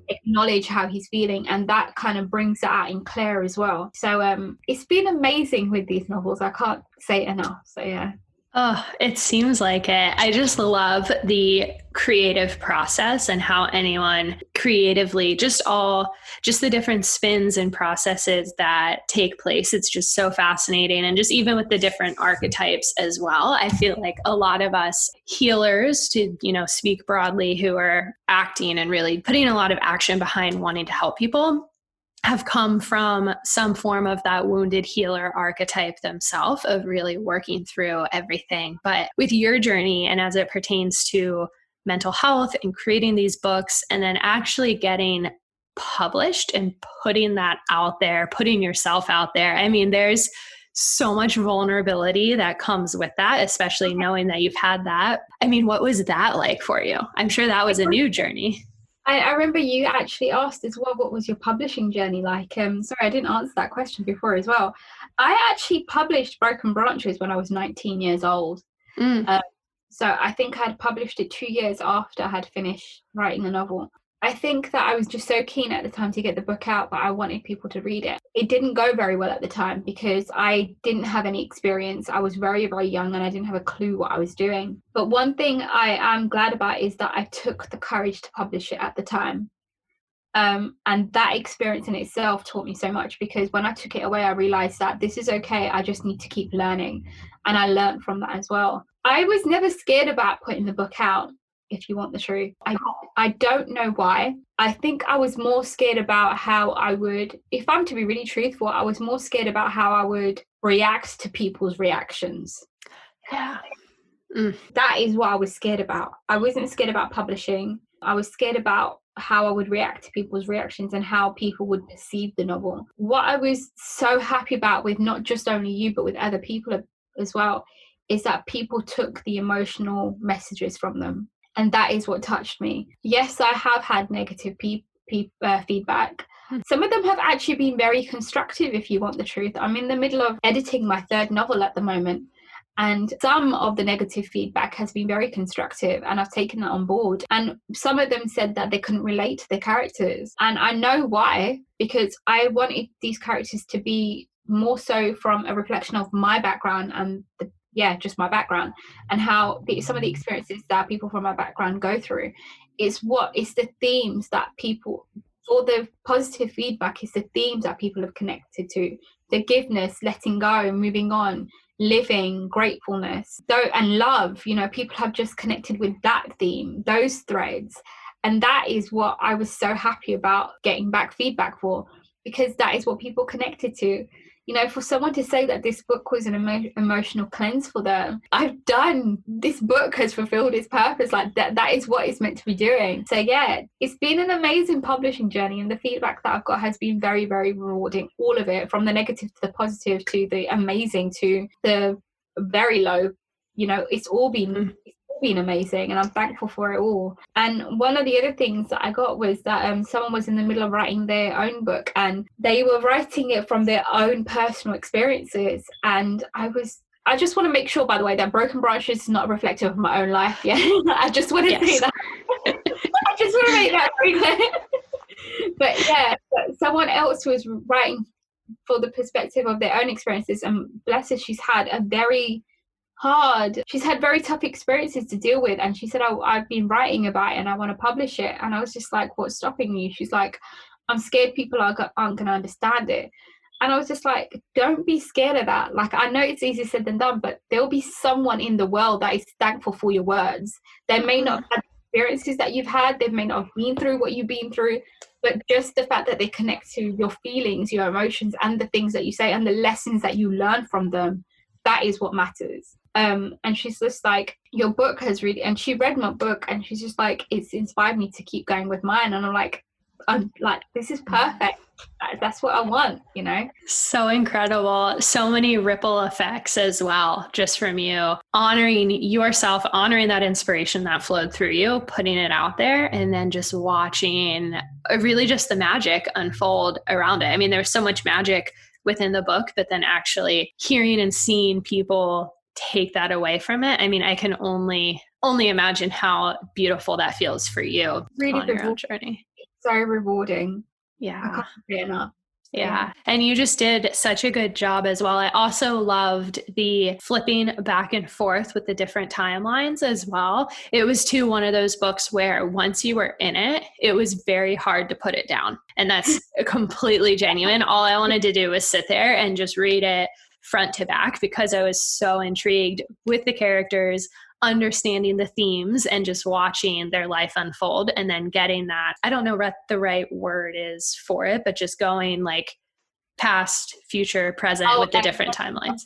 acknowledge how he's feeling, and that kind of brings it out in Claire as well. So it's been amazing with these novels. I can't say enough. So yeah. Oh, it seems like it. I just love the creative process and how anyone creatively, just the different spins and processes that take place. It's just so fascinating. And just even with the different archetypes as well, I feel like a lot of us healers, to, speak broadly, who are acting and really putting a lot of action behind wanting to help people, have come from some form of that wounded healer archetype themselves, of really working through everything. But with your journey, and as it pertains to mental health and creating these books and then actually getting published and putting that out there, putting yourself out there, I mean, there's so much vulnerability that comes with that, especially knowing that you've had that. I mean, what was that like for you? I'm sure that was a new journey. I remember you actually asked as well, what was your publishing journey like? Sorry, I didn't answer that question before as well. I actually published Broken Branches when I was 19 years old. So I think I'd published it 2 years after I had finished writing the novel. I think that I was just so keen at the time to get the book out that I wanted people to read it. It didn't go very well at the time because I didn't have any experience. I was very, very young and I didn't have a clue what I was doing. But one thing I am glad about is that I took the courage to publish it at the time. And that experience in itself taught me so much, because when I took it away, I realized that this is okay. I just need to keep learning. And I learned from that as well. I was never scared about putting the book out, if you want the truth. I don't know why. I think I was more scared about how I would, if I'm to be really truthful, I was more scared about how I would react to people's reactions. Yeah. That is what I was scared about. I wasn't scared about publishing. I was scared about how I would react to people's reactions and how people would perceive the novel. What I was so happy about, with not just only you, but with other people as well, is that people took the emotional messages from them. And that is what touched me. Yes, I have had negative feedback. Some of them have actually been very constructive, if you want the truth. I'm in the middle of editing my third novel at the moment. And some of the negative feedback has been very constructive, and I've taken that on board. And some of them said that they couldn't relate to the characters. And I know why, because I wanted these characters to be more so from a reflection of my background and just my background, and how some of the experiences that people from my background go through. It's the themes that people, or the positive feedback is the themes that people have connected to. Forgiveness, letting go, moving on, living, gratefulness, and love. People have just connected with that theme, those threads. And that is what I was so happy about getting back feedback for, because that is what people connected to. For someone to say that this book was an emotional cleanse for them, this book has fulfilled its purpose. Like that is what it's meant to be doing. So yeah, it's been an amazing publishing journey, and the feedback that I've got has been very, very rewarding. All of it, from the negative to the positive to the amazing to the very low, it's all been amazing, and I'm thankful for it all. And one of the other things that I got was that someone was in the middle of writing their own book, and they were writing it from their own personal experiences. And I just want to make sure, by the way, that Broken Branches is not reflective of my own life. Yeah, I just want to say that. I just want to make that very clear. But yeah, someone else was writing for the perspective of their own experiences, and bless her, she's had very tough experiences to deal with. And she said, I've been writing about it and I want to publish it. And I was just like, what's stopping you? She's like, I'm scared people aren't going to understand it. And I was just like, don't be scared of that. Like, I know it's easier said than done, but there'll be someone in the world that is thankful for your words. They may not have experiences that you've had. They may not have been through what you've been through, but just the fact that they connect to your feelings, your emotions, and the things that you say and the lessons that you learn from them, that is what matters. And she's just like, your book has really, and she read my book and she's just like, it's inspired me to keep going with mine. And I'm like, this is perfect. That's what I want, So incredible. So many ripple effects as well, just from you honoring yourself, honoring that inspiration that flowed through you, putting it out there, and then just watching really just the magic unfold around it. I mean, there's so much magic within the book, but then actually hearing and seeing people take that away from it. I mean, I can only imagine how beautiful that feels for you really on your own journey. It's so rewarding. Yeah. I can't say enough. Yeah. And you just did such a good job as well. I also loved the flipping back and forth with the different timelines as well. It was too one of those books where once you were in it, it was very hard to put it down. And that's completely genuine. All I wanted to do was sit there and just read it front to back because I was so intrigued with the characters, understanding the themes and just watching their life unfold and then getting that, I don't know what the right word is for it, but just going like past, future, present with the different timelines.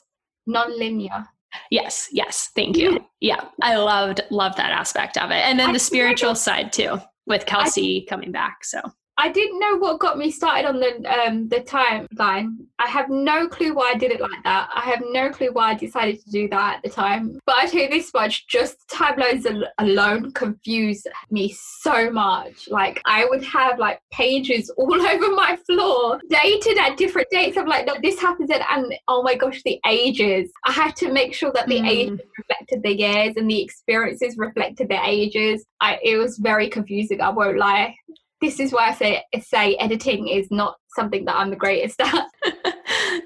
Non-linear. Yes. Thank you. Yeah. I loved that aspect of it. And then the spiritual side too, with Kelsey coming back. So I didn't know what got me started on the timeline. I have no clue why I did it like that. I have no clue why I decided to do that at the time. But I tell you this much, just timelines alone confused me so much. Like I would have like pages all over my floor, dated at different dates. I'm like, no, this happens and oh my gosh, the ages. I had to make sure that the ages reflected the years and the experiences reflected the ages. It was very confusing, I won't lie. This is why I say editing is not something that I'm the greatest at.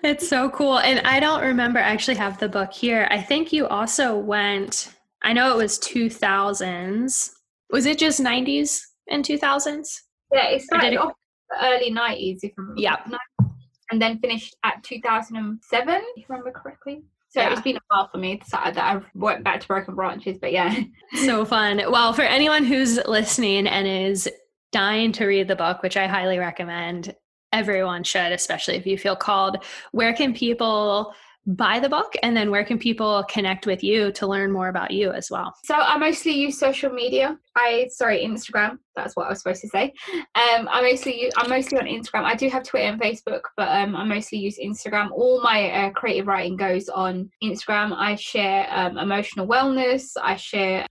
It's so cool. And I don't remember, I actually have the book here. I think you also went, I know it was 2000s. Was it just 90s and 2000s? Yeah, it started off the early 90s, if I'm yeah. And then finished at 2007, if I remember correctly. So It's been a while for me that I went back to Broken Branches, but yeah. So fun. Well, for anyone who's listening and is dying to read the book, which I highly recommend, everyone should, especially if you feel called, where can people buy the book? And then where can people connect with you to learn more about you as well? So I mostly use social media. Instagram. That's what I was supposed to say. I'm mostly on Instagram. I do have Twitter and Facebook, but I mostly use Instagram. All my creative writing goes on Instagram. I share emotional wellness.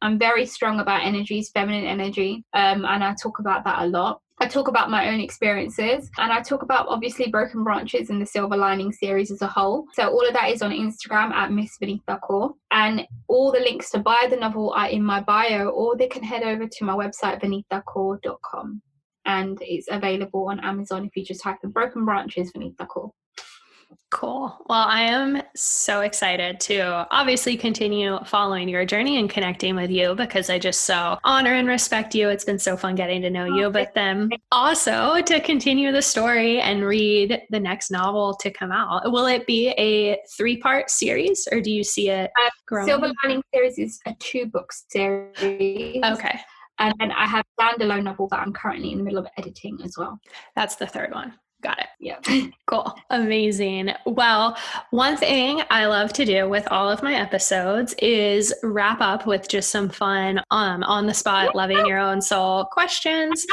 I'm very strong about energies, feminine energy, and I talk about that a lot. I talk about my own experiences, and I talk about obviously Broken Branches and the Silver Lining series as a whole. So all of that is on Instagram at Miss Vaneeta Kaur, and all the links to buy the novel are in my bio, or they can head over to my website vaneetakaur.com, and it's available on Amazon if you just type in Broken Branches Vaneeta Kaur. Cool. Well, I am so excited to obviously continue following your journey and connecting with you because I just so honor and respect you. It's been so fun getting to know you, but then also to continue the story and read the next novel to come out. Will it be a 3-part series or do you see it growing? Silver Lining series is a 2-book series. Okay. And then I have a standalone novel that I'm currently in the middle of editing as well. That's the 3rd one. Got it. Yeah. Cool. Amazing. Well, one thing I love to do with all of my episodes is wrap up with just some fun, on the spot, loving your own soul questions.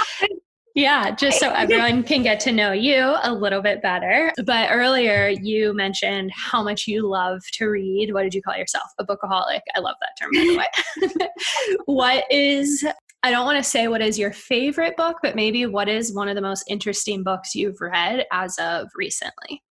Yeah, just so everyone can get to know you a little bit better. But earlier you mentioned how much you love to read. What did you call yourself? A bookaholic. I love that term, by the way. I don't want to say what is your favorite book, but maybe what is one of the most interesting books you've read as of recently?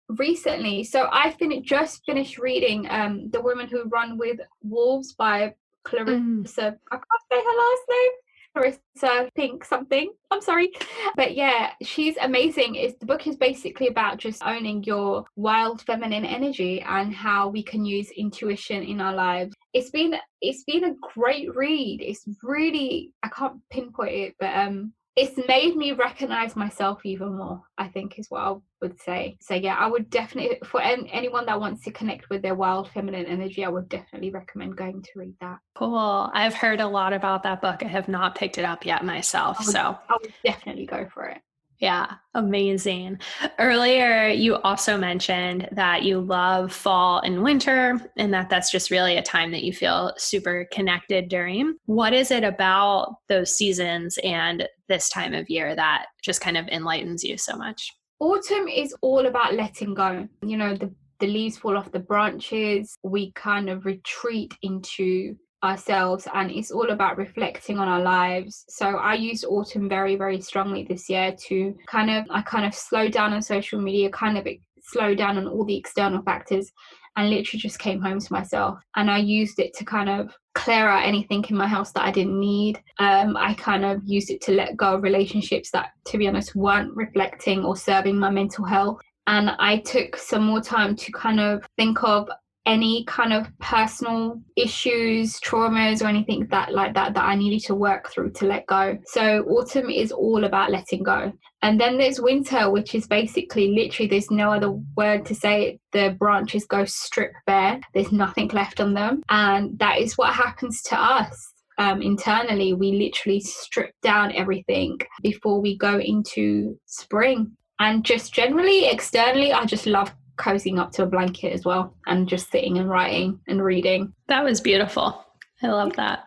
So I just finished reading The Women Who Run with Wolves by Clarissa. I can't say her last name. Clarissa Pink something. I'm sorry. But yeah, she's amazing. The book is basically about just owning your wild feminine energy and how we can use intuition in our lives. It's been a great read. It's really, I can't pinpoint it, but it's made me recognize myself even more, I think is what I would say. So yeah, I would definitely, for anyone that wants to connect with their wild feminine energy, I would definitely recommend going to read that. Cool. I've heard a lot about that book. I have not picked it up yet myself. I would definitely go for it. Yeah, amazing. Earlier, you also mentioned that you love fall and winter and that's just really a time that you feel super connected during. What is it about those seasons and this time of year that just kind of enlightens you so much? Autumn is all about letting go. You know, the leaves fall off the branches. We kind of retreat into ourselves, and it's all about reflecting on our lives. So I used autumn very, very strongly this year to kind of slow down on social media, kind of slow down on all the external factors, and literally just came home to myself. And I used it to kind of clear out anything in my house that I didn't need. I kind of used it to let go of relationships that, to be honest, weren't reflecting or serving my mental health. And I took some more time to kind of think of any kind of personal issues, traumas, or anything that I needed to work through to let go. So autumn is all about letting go. And then there's winter, which is basically literally, there's no other word to say it. The branches go strip bare. There's nothing left on them. And that is what happens to us. Internally, we literally strip down everything before we go into spring. And just generally, externally, I just love cozying up to a blanket as well and just sitting and writing and reading. That was beautiful. I love that.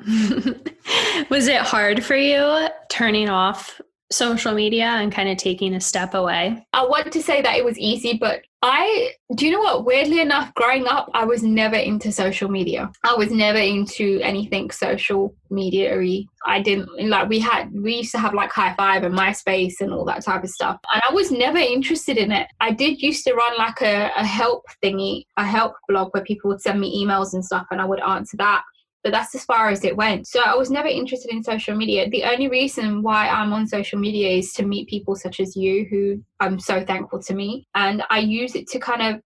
Was it hard for you turning off social media and kind of taking a step away? I want to say that it was easy, but do you know what? Weirdly enough, growing up, I was never into social media. I was never into anything social media-y. I didn't like, we used to have like High Five and MySpace and all that type of stuff. And I was never interested in it. I did used to run like a help thingy, a help blog where people would send me emails and stuff and I would answer that. But that's as far as it went. So I was never interested in social media. The only reason why I'm on social media is to meet people such as you, who I'm so thankful to meet. And I use it to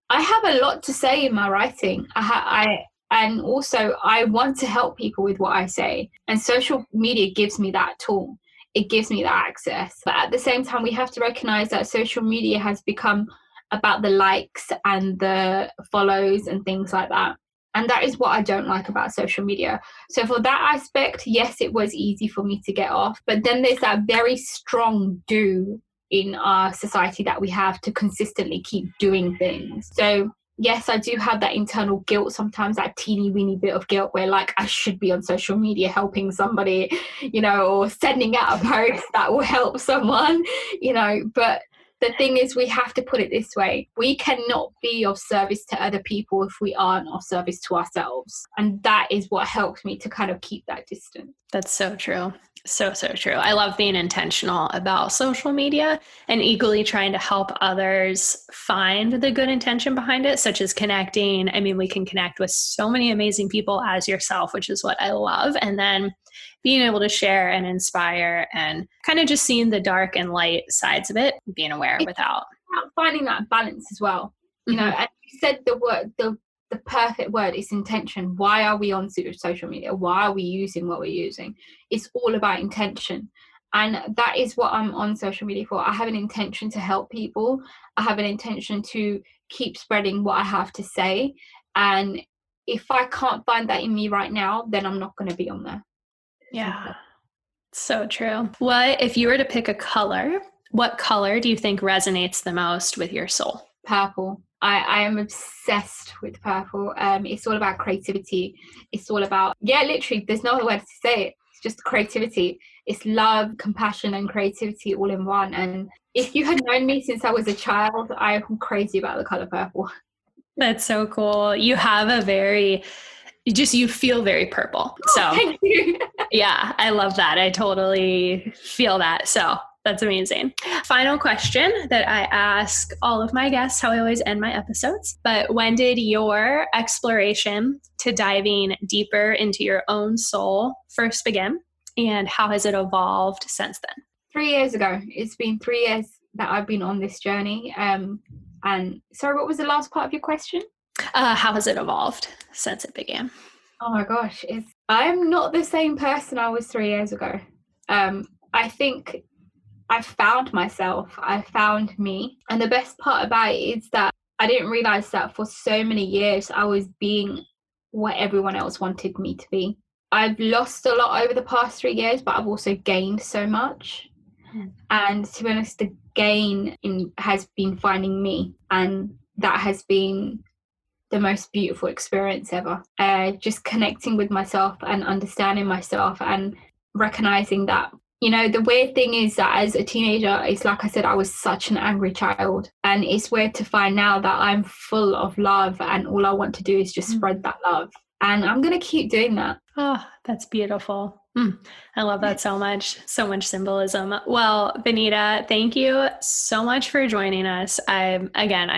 I have a lot to say in my writing. And also I want to help people with what I say. And social media gives me that tool. It gives me that access. But at the same time, we have to recognize that social media has become about the likes and the follows and things like that. And that is what I don't like about social media. So for that aspect, yes, it was easy for me to get off. But then there's that very strong do in our society that we have to consistently keep doing things. So yes, I do have that internal guilt sometimes, that teeny weeny bit of guilt where like I should be on social media helping somebody, or sending out a post that will help someone, but the thing is, we have to put it this way. We cannot be of service to other people if we aren't of service to ourselves. And that is what helps me to kind of keep that distance. That's so true. So true. I love being intentional about social media and equally trying to help others find the good intention behind it, such as connecting. I mean, we can connect with so many amazing people as yourself, which is what I love. And then being able to share and inspire and kind of just seeing the dark and light sides of it, being aware without finding that balance as well. And you said the word, the perfect word is intention. Why are we on social media? Why are we using what we're using? It's all about intention. And that is what I'm on social media for. I have an intention to help people. I have an intention to keep spreading what I have to say. And if I can't find that in me right now, then I'm not going to be on there. Yeah, so true. If you were to pick a color, what color do you think resonates the most with your soul? Purple. I am obsessed with purple. It's all about creativity. It's all about, literally, there's no other word to say it. It's just creativity. It's love, compassion, and creativity all in one. And if you had known me since I was a child, I'm crazy about the color purple. That's so cool. You have you feel very purple. So thank you. Yeah, I love that. I totally feel that. So that's amazing. Final question that I ask all of my guests, how I always end my episodes. But when did your exploration to diving deeper into your own soul first begin? And how has it evolved since then? 3 years ago. It's been 3 years that I've been on this journey. And sorry, what was the last part of your question? How has it evolved since it began? Oh my gosh, I'm not the same person I was 3 years ago. I think I found myself. I found me. And the best part about it is that I didn't realize that for so many years I was being what everyone else wanted me to be. I've lost a lot over the past 3 years, but I've also gained so much. And to be honest, the gain has been finding me. And that has been the most beautiful experience ever. Just connecting with myself and understanding myself and recognizing that, the weird thing is that as a teenager, it's like I said, I was such an angry child. And it's weird to find now that I'm full of love and all I want to do is just spread that love. And I'm going to keep doing that. Oh, that's beautiful. I love that so much symbolism. Well, Vaneeta, thank you so much for joining us. I'm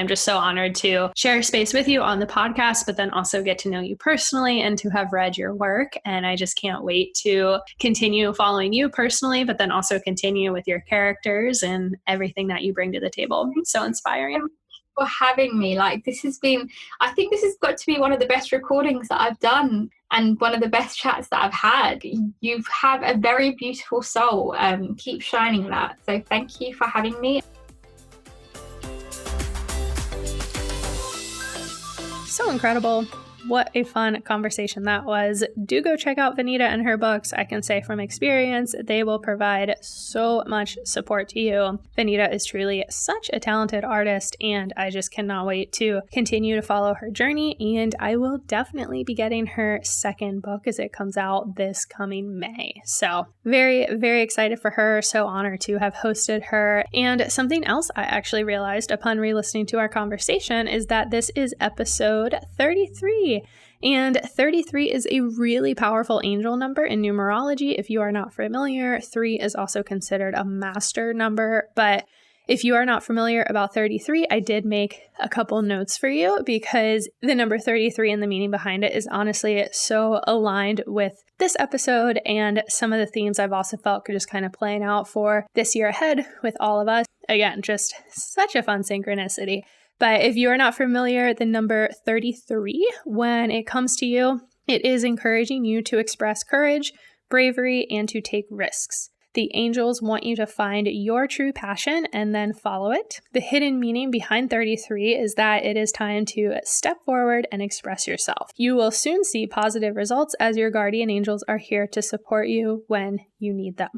just so honored to share space with you on the podcast, but then also get to know you personally and to have read your work. And I just can't wait to continue following you personally, but then also continue with your characters and everything that you bring to the table. So inspiring. for having me. Like, this has been, I think this has got to be one of the best recordings that I've done and one of the best chats that I've had. You have a very beautiful soul. Keep shining that. So thank you for having me. So incredible. What a fun conversation that was. Do go check out Vaneeta and her books. I can say from experience, they will provide so much support to you. Vaneeta is truly such a talented artist, and I just cannot wait to continue to follow her journey. And I will definitely be getting her second book as it comes out this coming May. So very, very excited for her. So honored to have hosted her. And something else I actually realized upon re-listening to our conversation is that this is episode 33. And 33 is a really powerful angel number in numerology. If you are not familiar, 3 is also considered a master number. But if you are not familiar about 33, I did make a couple notes for you because the number 33 and the meaning behind it is honestly so aligned with this episode and some of the themes I've also felt could just kind of playing out for this year ahead with all of us. Again, just such a fun synchronicity. But if you are not familiar, the number 33, when it comes to you, it is encouraging you to express courage, bravery, and to take risks. The angels want you to find your true passion and then follow it. The hidden meaning behind 33 is that it is time to step forward and express yourself. You will soon see positive results as your guardian angels are here to support you when you need them.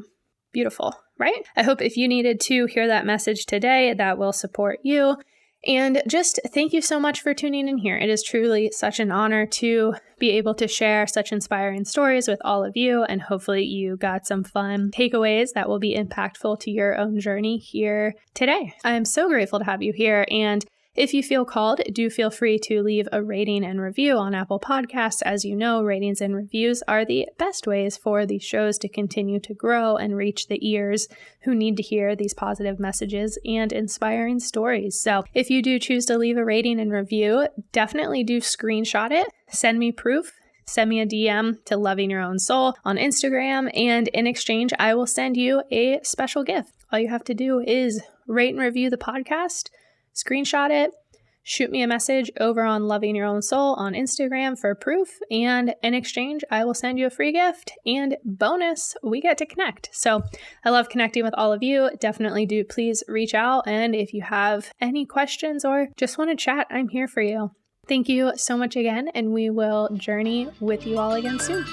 Beautiful, right? I hope if you needed to hear that message today, that will support you. And just thank you so much for tuning in here. It is truly such an honor to be able to share such inspiring stories with all of you. And hopefully you got some fun takeaways that will be impactful to your own journey here today. I am so grateful to have you here. And if you feel called, do feel free to leave a rating and review on Apple Podcasts. As you know, ratings and reviews are the best ways for these shows to continue to grow and reach the ears who need to hear these positive messages and inspiring stories. So if you do choose to leave a rating and review, definitely do screenshot it. Send me proof. Send me a DM to Loving Your Own Soul on Instagram. And in exchange, I will send you a special gift. All you have to do is rate and review the podcast. Screenshot it, shoot me a message over on Loving Your Own Soul on Instagram for proof, and in exchange, I will send you a free gift, and bonus, we get to connect. So I love connecting with all of you. Definitely do please reach out, and if you have any questions or just want to chat, I'm here for you. Thank you so much again, and we will journey with you all again soon.